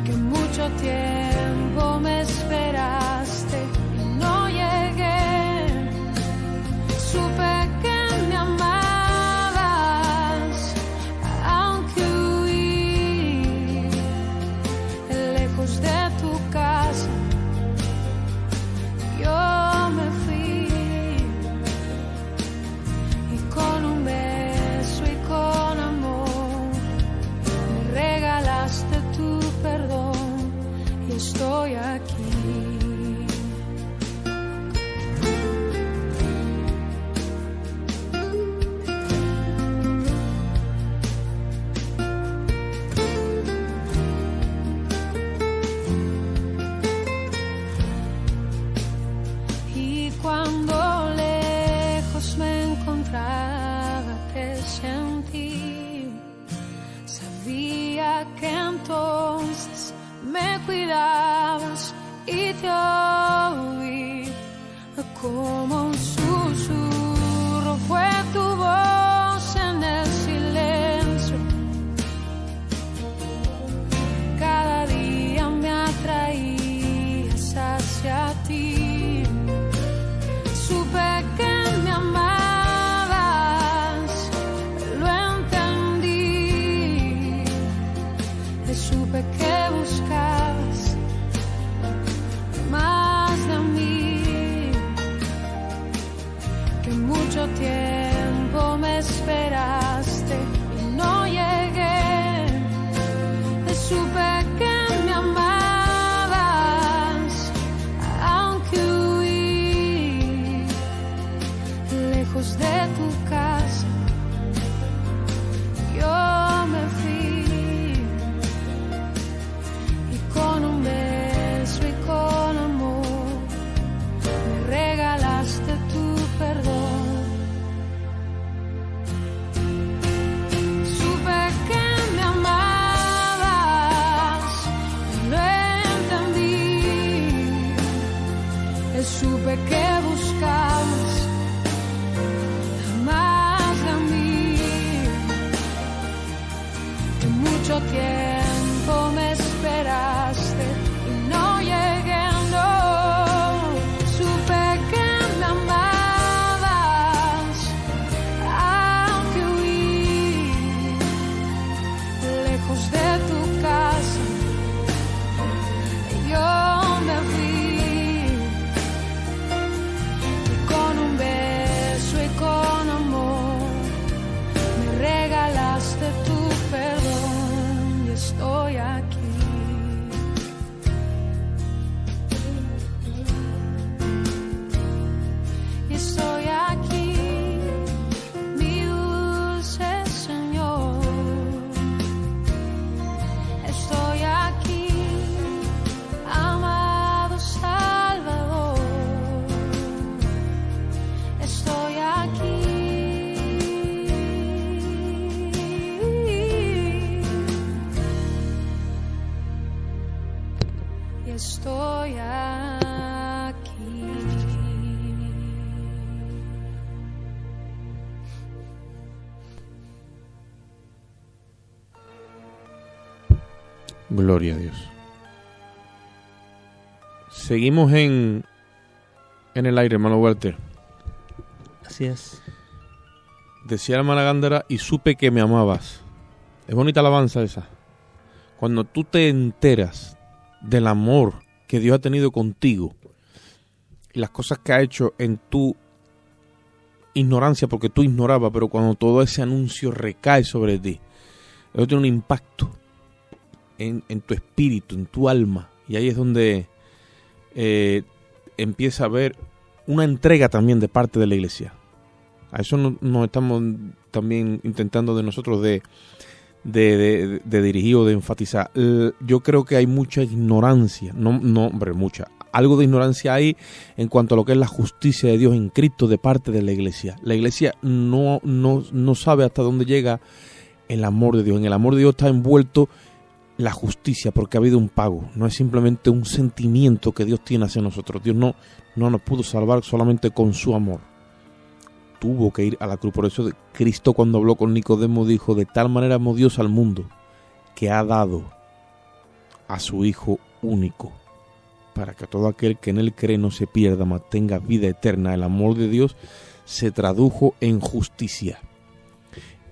que mucho tiempo me esperaste y no llegué. Supe que me amabas, aunque huí lejos de tu casa. Yo me fui. que entonces me cuidabas y te oí como un susurro. Fue tu voz en el silencio. Cada día me atraías hacia ti. Supe que me amabas, lo entendí. Supe que buscabas más de mí, que mucho tiempo me esperaste y no llegué. Supe que me amabas, aunque huí lejos de tu casa. Yo me fui y con un beso y con amor me regalaste tu perdón. Supe que me amabas, lo entendí. Supe que buscabas más de mí, que mucho tiempo me esperaste y no llegué, no. Supe que me amabas, aunque huí lejos de tu casa. Yo me fui y con un beso y con amor me regalaste tu perdón y estoy aquí. Y estoy aquí, mi dulce Señor. Estoy aquí, amado Salvador. Estoy aquí. Y estoy aquí. Gloria a Dios. Seguimos en el aire, hermano Walter. Así es. Decía la hermana Gándara, y supe que me amabas. Es bonita alabanza esa. Cuando tú te enteras del amor que Dios ha tenido contigo y las cosas que ha hecho en tu ignorancia, porque tú ignorabas, pero cuando todo ese anuncio recae sobre ti, eso tiene un impacto en tu espíritu, en tu alma, y ahí es donde empieza a haber una entrega también de parte de la iglesia. A eso nos estamos también intentando de nosotros de dirigir o de enfatizar. Yo creo que hay mucha ignorancia, mucha. Algo de ignorancia hay en cuanto a lo que es la justicia de Dios en Cristo de parte de la iglesia. La iglesia no sabe hasta dónde llega el amor de Dios. En el amor de Dios está envuelto la justicia, porque ha habido un pago. No es simplemente un sentimiento que Dios tiene hacia nosotros. Dios no nos pudo salvar solamente con su amor. Tuvo que ir a la cruz. Por eso Cristo, cuando habló con Nicodemo, dijo: de tal manera amó Dios al mundo que ha dado a su Hijo único, para que todo aquel que en él cree no se pierda, mas tenga vida eterna. El amor de Dios se tradujo en justicia.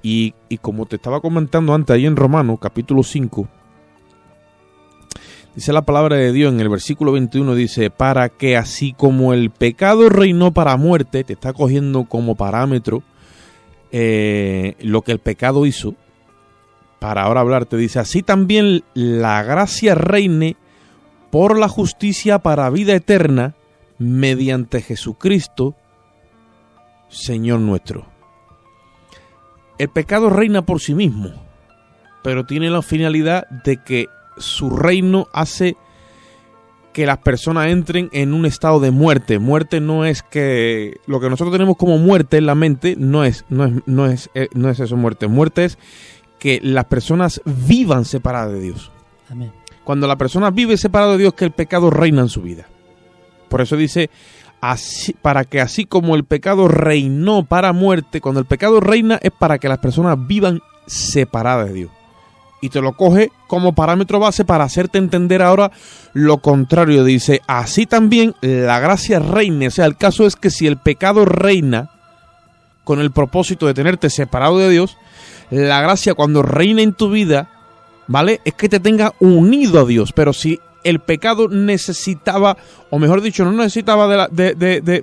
Y como te estaba comentando antes, ahí en Romanos capítulo 5, dice la palabra de Dios en el versículo 21, dice: para que así como el pecado reinó para muerte, te está cogiendo como parámetro lo que el pecado hizo, para ahora hablarte, dice: así también la gracia reine por la justicia para vida eterna, mediante Jesucristo, Señor nuestro. El pecado reina por sí mismo, pero tiene la finalidad de que su reino hace que las personas entren en un estado de muerte. Muerte no es que lo que nosotros tenemos como muerte en la mente, no es eso muerte. Muerte es que las personas vivan separadas de Dios. Amén. Cuando la persona vive separada de Dios, que el pecado reina en su vida. Por eso dice, así, para que así como el pecado reinó para muerte, cuando el pecado reina es para que las personas vivan separadas de Dios. Y te lo coge como parámetro base para hacerte entender ahora lo contrario. Dice, así también la gracia reine. O sea, el caso es que si el pecado reina con el propósito de tenerte separado de Dios, la gracia cuando reina en tu vida, ¿vale? Es que te tenga unido a Dios. Pero si el pecado necesitaba, o mejor dicho, no necesitaba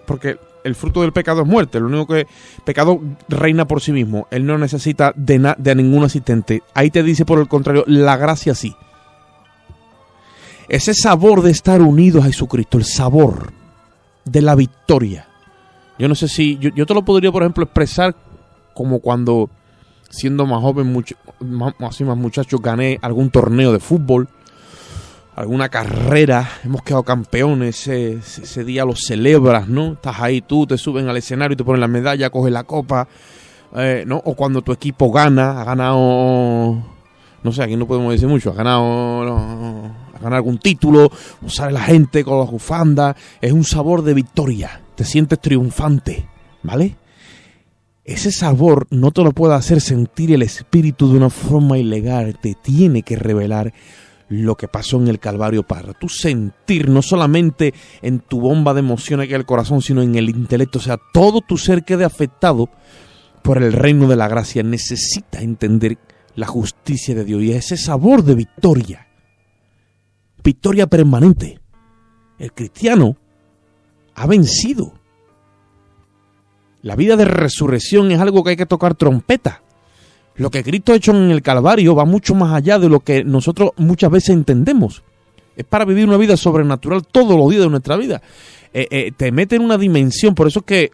porque el fruto del pecado es muerte. Lo único que el pecado reina por sí mismo. Él no necesita de ningún asistente. Ahí te dice por el contrario, la gracia sí. Ese sabor de estar unidos a Jesucristo, el sabor de la victoria. Yo no sé si, yo te lo podría, por ejemplo, expresar como cuando, siendo más joven, más muchacho, gané algún torneo de fútbol, alguna carrera, hemos quedado campeones, ese día lo celebras, ¿no? Estás ahí tú, te suben al escenario y te ponen la medalla, coges la copa, ¿no? O cuando tu equipo gana, ha ganado, no sé, aquí no podemos decir mucho, ha ganado algún título, o sale la gente con las bufandas, es un sabor de victoria, te sientes triunfante, ¿vale? Ese sabor no te lo puede hacer sentir el Espíritu de una forma ilegal, te tiene que revelar lo que pasó en el Calvario para tú sentir, no solamente en tu bomba de emociones que es el corazón, sino en el intelecto, o sea, todo tu ser quede afectado por el reino de la gracia. Necesita entender la justicia de Dios y ese sabor de victoria, victoria permanente. El cristiano ha vencido. La vida de resurrección es algo que hay que tocar trompeta. Lo que Cristo ha hecho en el Calvario va mucho más allá de lo que nosotros muchas veces entendemos. Es para vivir una vida sobrenatural todos los días de nuestra vida. Te mete en una dimensión, por eso es que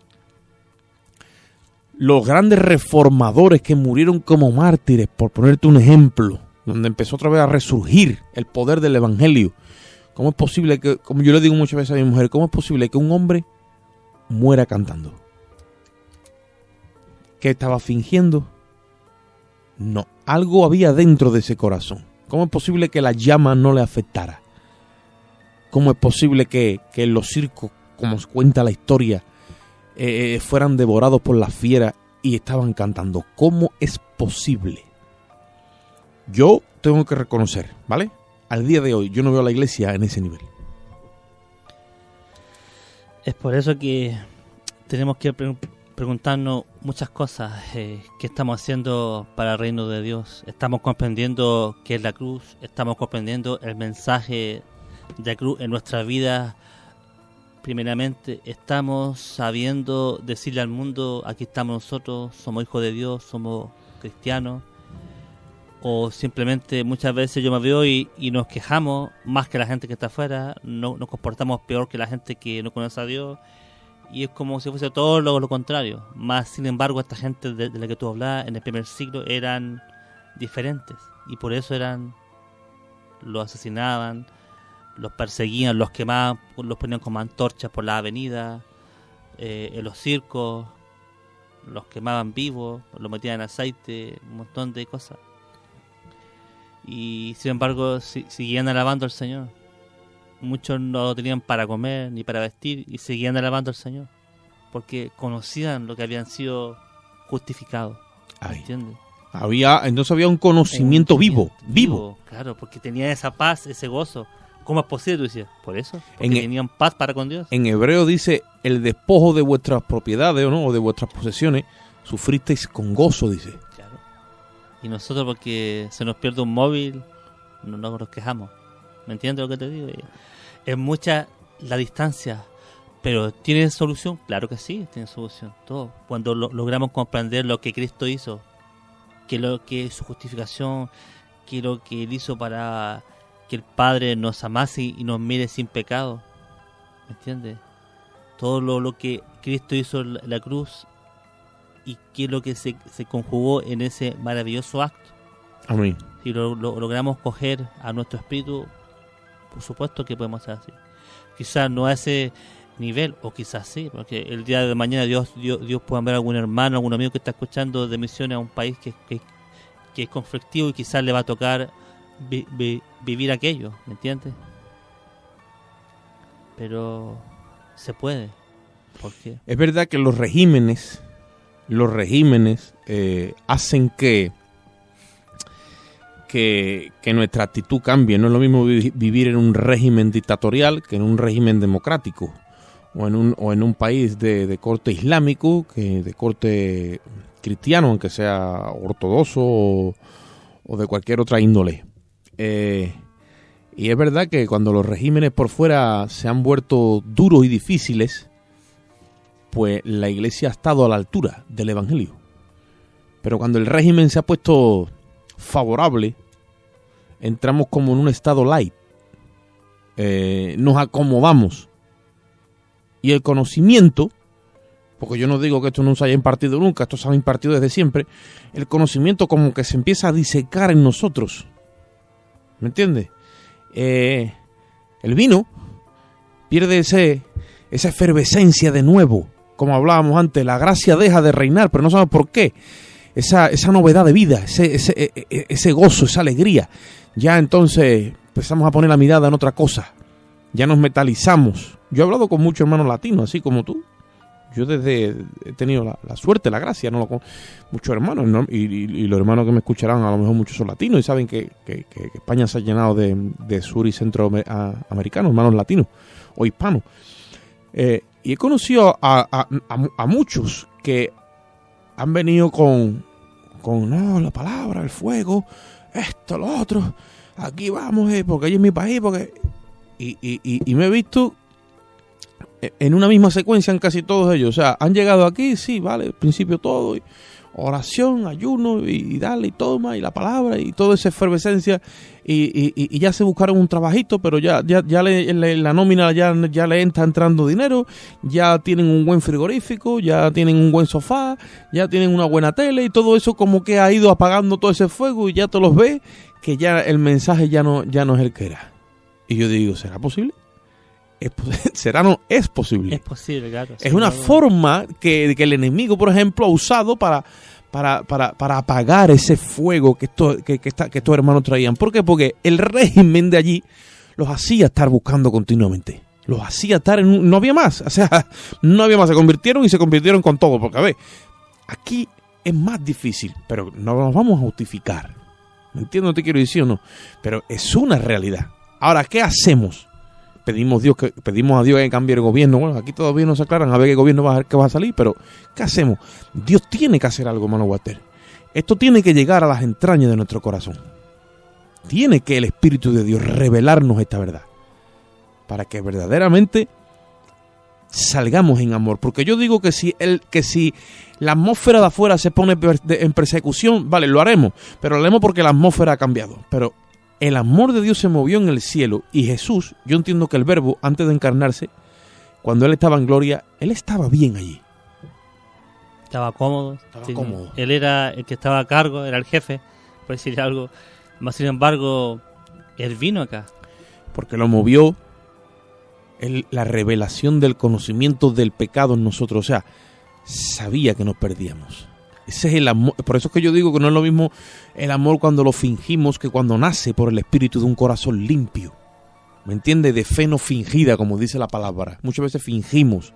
los grandes reformadores que murieron como mártires, por ponerte un ejemplo, donde empezó otra vez a resurgir el poder del Evangelio. ¿Cómo es posible que, como yo le digo muchas veces a mi mujer, cómo es posible que un hombre muera cantando? ¿Qué estaba fingiendo? No, algo había dentro de ese corazón. ¿Cómo es posible que la llama no le afectara? ¿Cómo es posible que en los circos, como cuenta la historia, fueran devorados por las fieras y estaban cantando? ¿Cómo es posible? Yo tengo que reconocer, ¿vale? Al día de hoy yo no veo a la iglesia en ese nivel. Es por eso que tenemos que preguntarnos muchas cosas. ¿Qué estamos haciendo para el reino de Dios? ¿Estamos comprendiendo qué es la cruz? ¿Estamos comprendiendo el mensaje de la cruz en nuestra vida? Primeramente, ¿estamos sabiendo decirle al mundo, aquí estamos nosotros, somos hijos de Dios, somos cristianos? O simplemente muchas veces yo me veo y nos quejamos más que la gente que está afuera, nos comportamos peor que la gente que no conoce a Dios, y es como si fuese todo lo contrario. Más sin embargo, esta gente de la que tú hablabas en el primer siglo eran diferentes, y por eso los asesinaban, los perseguían, los quemaban, los ponían como antorchas por la avenida, en los circos, los quemaban vivos, los metían en aceite, un montón de cosas. Y sin embargo seguían alabando al Señor. Muchos no tenían para comer ni para vestir y seguían alabando al Señor porque conocían lo que habían sido justificados. ¿Entiendes? Entonces había un conocimiento vivo. Claro, porque tenían esa paz, ese gozo. ¿Cómo es posible? Tú decías, por eso, porque tenían paz para con Dios. En hebreo dice, el despojo de vuestras propiedades, ¿no? O de vuestras posesiones, sufristeis con gozo, dice. Claro. Y nosotros, porque se nos pierde un móvil, no nos quejamos. ¿Me entiendes lo que te digo? Es mucha la distancia, pero ¿tiene solución? Claro que sí, tiene solución. Todo. Cuando logramos comprender lo que Cristo hizo, que lo que es su justificación, que lo que Él hizo para que el Padre nos amase y nos mire sin pecado. ¿Me entiendes? Todo lo que Cristo hizo en la cruz y que es lo que se conjugó en ese maravilloso acto. Amén. Si lo logramos coger a nuestro espíritu, por supuesto que podemos hacer así. Quizás no a ese nivel, o quizás sí, porque el día de mañana Dios pueda ver a algún hermano, algún amigo que está escuchando de misiones a un país que que es conflictivo y quizás le va a tocar vivir aquello, ¿me entiendes? Pero se puede. ¿Por qué? Es verdad que los regímenes hacen que nuestra actitud cambie. No es lo mismo vivir en un régimen dictatorial que en un régimen democrático, o en un país de corte islámico que de corte cristiano, aunque sea ortodoxo o de cualquier otra índole. Y es verdad que cuando los regímenes por fuera se han vuelto duros y difíciles, pues la Iglesia ha estado a la altura del Evangelio. Pero cuando el régimen se ha puesto favorable, entramos como en un estado light. Nos acomodamos. Y el conocimiento, porque yo no digo que esto no se haya impartido nunca, esto se ha impartido desde siempre, el conocimiento como que se empieza a disecar en nosotros. ¿Me entiendes? El vino pierde esa efervescencia de nuevo, como hablábamos antes. La gracia deja de reinar, pero no sabemos por qué. Esa novedad de vida, ese gozo, esa alegría. Ya entonces empezamos a poner la mirada en otra cosa. Ya nos metalizamos. Yo he hablado con muchos hermanos latinos, así como tú. Yo he tenido la suerte, la gracia, ¿no? Muchos hermanos, ¿no? Y los hermanos que me escucharán, a lo mejor muchos son latinos y saben que España se ha llenado de sur y centroamericanos, hermanos latinos o hispanos. Y he conocido a muchos que han venido con no, la palabra, el fuego, esto, lo otro, aquí vamos, porque allí es mi país, porque... Y me he visto en una misma secuencia en casi todos ellos. O sea, han llegado aquí, sí, vale, al principio todo, y oración, ayuno, y dale, y toma, y la palabra, y toda esa efervescencia, y ya se buscaron un trabajito, pero ya la nómina ya le está entrando dinero, ya tienen un buen frigorífico, ya tienen un buen sofá, ya tienen una buena tele, y todo eso como que ha ido apagando todo ese fuego, y ya te los ves, que ya el mensaje ya no es el que era. Y yo digo, ¿será posible? ¿Será? No, es posible. Es posible, claro. Es una forma que el enemigo, por ejemplo, ha usado para apagar ese fuego que estos hermanos traían. ¿Por qué? Porque el régimen de allí los hacía estar buscando continuamente. Los hacía estar no había más. O sea, no había más. Se convirtieron con todo. Porque, a ver, aquí es más difícil, pero no nos vamos a justificar. ¿Me entiendes? No te quiero decir o no. Pero es una realidad. Ahora, ¿qué hacemos? Pedimos a Dios que cambie el gobierno. Bueno, aquí todavía no se aclaran a ver qué gobierno va a salir, pero ¿qué hacemos? Dios tiene que hacer algo, hermano Walter. Esto tiene que llegar a las entrañas de nuestro corazón. Tiene que el Espíritu de Dios revelarnos esta verdad, para que verdaderamente salgamos en amor. Porque yo digo que si la atmósfera de afuera se pone en persecución, vale, lo haremos, pero lo haremos porque la atmósfera ha cambiado. Pero el amor de Dios se movió en el cielo, y Jesús, yo entiendo que el Verbo, antes de encarnarse, cuando Él estaba en gloria, Él estaba bien allí. Estaba cómodo. Cómodo. Él era el que estaba a cargo, era el jefe, por decir algo. Más sin embargo, Él vino acá. Porque lo movió la revelación del conocimiento del pecado en nosotros. O sea, sabía que nos perdíamos. Ese es el amor. Por eso es que yo digo que no es lo mismo el amor cuando lo fingimos que cuando nace por el espíritu de un corazón limpio. ¿Me entiendes? De fe no fingida, como dice la palabra. Muchas veces fingimos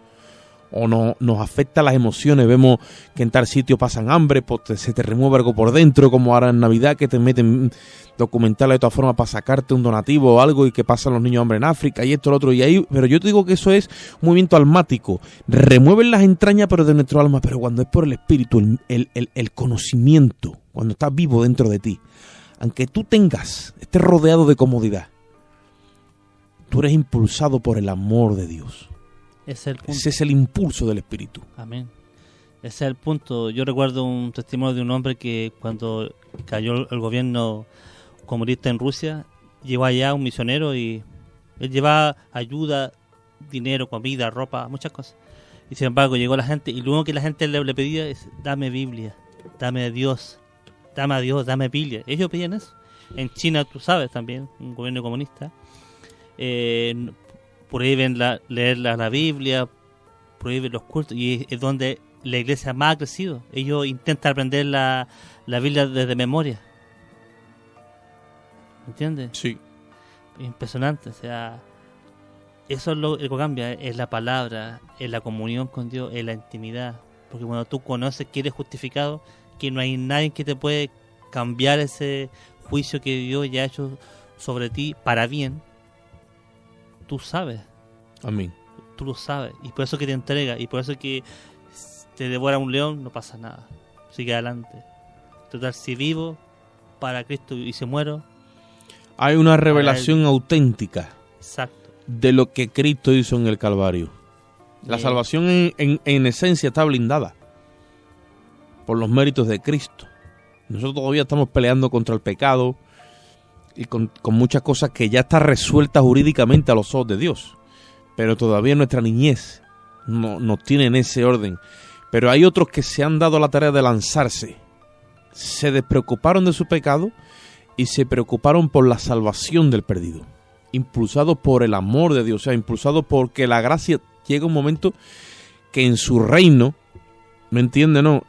o nos afecta las emociones. Vemos que en tal sitio pasan hambre, pues se te remueve algo por dentro, como ahora en Navidad que te meten documentales de todas formas para sacarte un donativo o algo, y que pasan los niños hambre en África y esto, lo otro, y ahí. Pero yo te digo que eso es un movimiento almático. Remueven las entrañas pero de nuestro alma, pero cuando es por el espíritu, el conocimiento, cuando está vivo dentro de ti, aunque tú estés rodeado de comodidad, tú eres impulsado por el amor de Dios. Ese es el impulso del Espíritu. Amén. Ese es el punto. Yo recuerdo un testimonio de un hombre que cuando cayó el gobierno comunista en Rusia, llevó allá un misionero y él llevaba ayuda, dinero, comida, ropa, muchas cosas. Y sin embargo llegó la gente y lo único que la gente le pedía es: dame Biblia, dame a Dios, dame Biblia. Ellos pedían eso. En China, tú sabes también, un gobierno comunista, prohíben leer la Biblia, prohíben los cultos, y es donde la iglesia más ha crecido. Ellos intentan aprender la Biblia desde memoria, ¿Entiendes? Sí. Impresionante, o sea, eso es lo que cambia, es la palabra, es la comunión con Dios, es la intimidad, porque cuando tú conoces que eres justificado, que no hay nadie que te puede cambiar ese juicio que Dios ya ha hecho sobre ti para bien, tú sabes, Amén. tú lo sabes, y por eso que te entrega, y por eso que te devora un león, no pasa nada, sigue adelante. Total, si vivo para Cristo y si muero, Hay una revelación auténtica exacto. de lo que Cristo hizo en el Calvario. La Bien. salvación en esencia está blindada por los méritos de Cristo. Nosotros todavía estamos peleando contra el pecado y con muchas cosas que ya está resuelta jurídicamente a los ojos de Dios. Pero todavía nuestra niñez no tiene en ese orden. Pero hay otros que se han dado la tarea de lanzarse. Se despreocuparon de su pecado y se preocuparon por la salvación del perdido. Impulsados por el amor de Dios, o sea, impulsados porque la gracia llega un momento que en su reino, ¿me entiendes? No,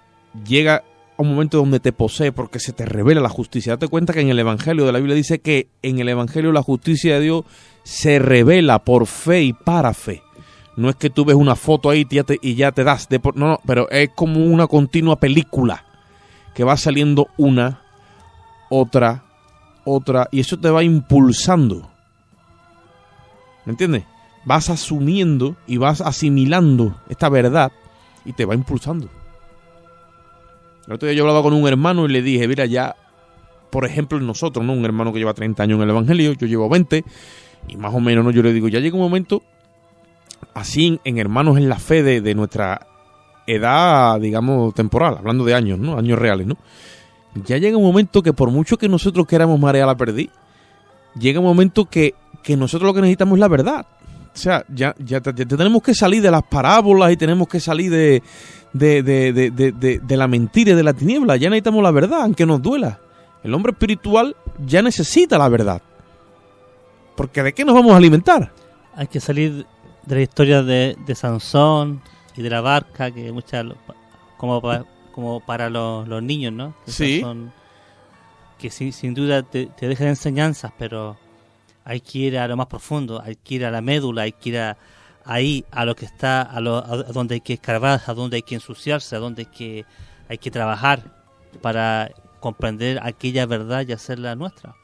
llega un momento donde te posee porque se te revela la justicia. Date cuenta que en el Evangelio de la Biblia dice que en el Evangelio la justicia de Dios se revela por fe y para fe. No es que tú ves una foto ahí y ya te das. No, pero es como una continua película que va saliendo una, otra, y eso te va impulsando. ¿Me entiendes? Vas asumiendo y vas asimilando esta verdad y te va impulsando. El otro día yo hablaba con un hermano y le dije, mira, ya, por ejemplo, nosotros, ¿no? Un hermano que lleva 30 años en el Evangelio, yo llevo 20, y más o menos, ¿no? Yo le digo, ya llega un momento, así en hermanos en la fe de nuestra edad, digamos, temporal, hablando de años, ¿no? Años reales, ¿no? Ya llega un momento que por mucho que nosotros queramos marear la perdiz, llega un momento que nosotros lo que necesitamos es la verdad. O sea, ya tenemos que salir de las parábolas y tenemos que salir de la mentira y de la tiniebla. Ya necesitamos la verdad, aunque nos duela. El hombre espiritual ya necesita la verdad. Porque ¿de qué nos vamos a alimentar? Hay que salir de la historia de Sansón y de la barca, que muchas como para los niños, ¿no? Que Sí. son, que sin duda te dejan enseñanzas, pero hay que ir a lo más profundo, hay que ir a la médula, hay que ir ahí a lo que está, a donde hay que escarbar, a donde hay que ensuciarse, a donde hay que trabajar para comprender aquella verdad y hacerla nuestra.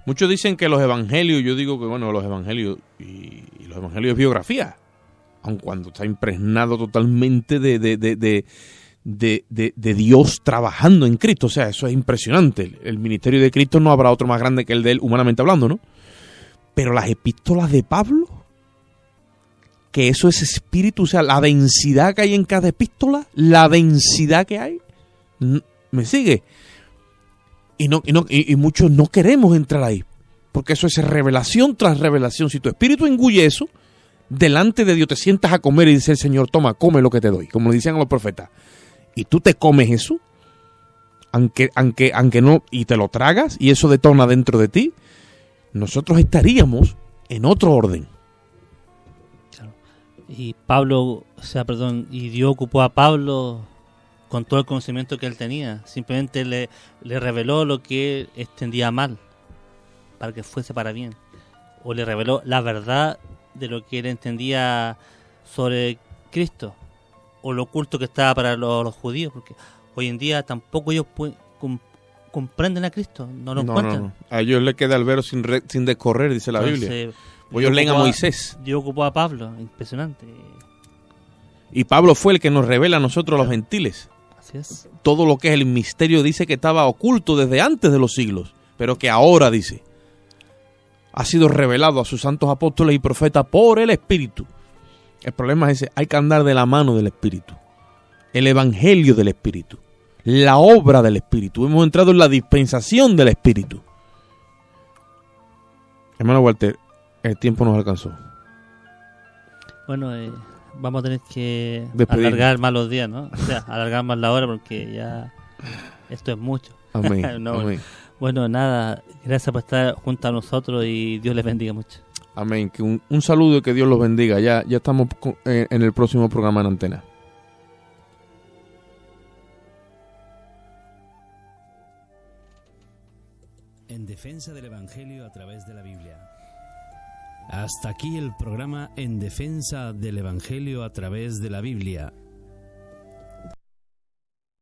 Muchos dicen que los evangelios, yo digo que bueno, los evangelios y los evangelios es biografía, aun cuando está impregnado totalmente de Dios trabajando en Cristo. O sea, eso es impresionante. El ministerio de Cristo no habrá otro más grande que el de él, humanamente hablando, ¿no? Pero las epístolas de Pablo, que eso es espíritu, o sea, la densidad que hay en cada epístola, la densidad que hay, ¿me sigue? Y muchos no queremos entrar ahí, porque eso es revelación tras revelación. Si tu espíritu engulle eso, delante de Dios te sientas a comer y dice el Señor, toma, come lo que te doy, como le decían a los profetas, y tú te comes eso, aunque no, y te lo tragas, y eso detona dentro de ti, nosotros estaríamos en otro orden. Claro. Y Dios ocupó a Pablo con todo el conocimiento que él tenía. Simplemente le reveló lo que él entendía mal, para que fuese para bien. O le reveló la verdad de lo que él entendía sobre Cristo, o lo oculto que estaba para los judíos, porque hoy en día tampoco ellos comprenden a Cristo, no lo encuentran. No. A ellos les queda el velo sin descorrer, dice la Biblia. O ellos leen a Moisés. Dios ocupó a Pablo, impresionante. Y Pablo fue el que nos revela a nosotros, los gentiles. Así es. Todo lo que es el misterio, dice que estaba oculto desde antes de los siglos, pero que ahora, dice, ha sido revelado a sus santos apóstoles y profetas por el Espíritu. El problema es ese, hay que andar de la mano del Espíritu. El Evangelio del Espíritu. La obra del Espíritu. Hemos entrado en la dispensación del Espíritu. Hermano Walter, el tiempo nos alcanzó. Bueno, vamos a tener que Despedirnos. alargar más los días, ¿no? O sea, alargar más la hora porque ya esto es mucho. Amén. No, Amén. Bueno, nada, gracias por estar junto a nosotros y Dios les bendiga mucho. Amén. Que un saludo y que Dios los bendiga. Ya estamos en el próximo programa en Antena. en defensa del Evangelio a través de la Biblia. Hasta aquí el programa En defensa del Evangelio a través de la Biblia.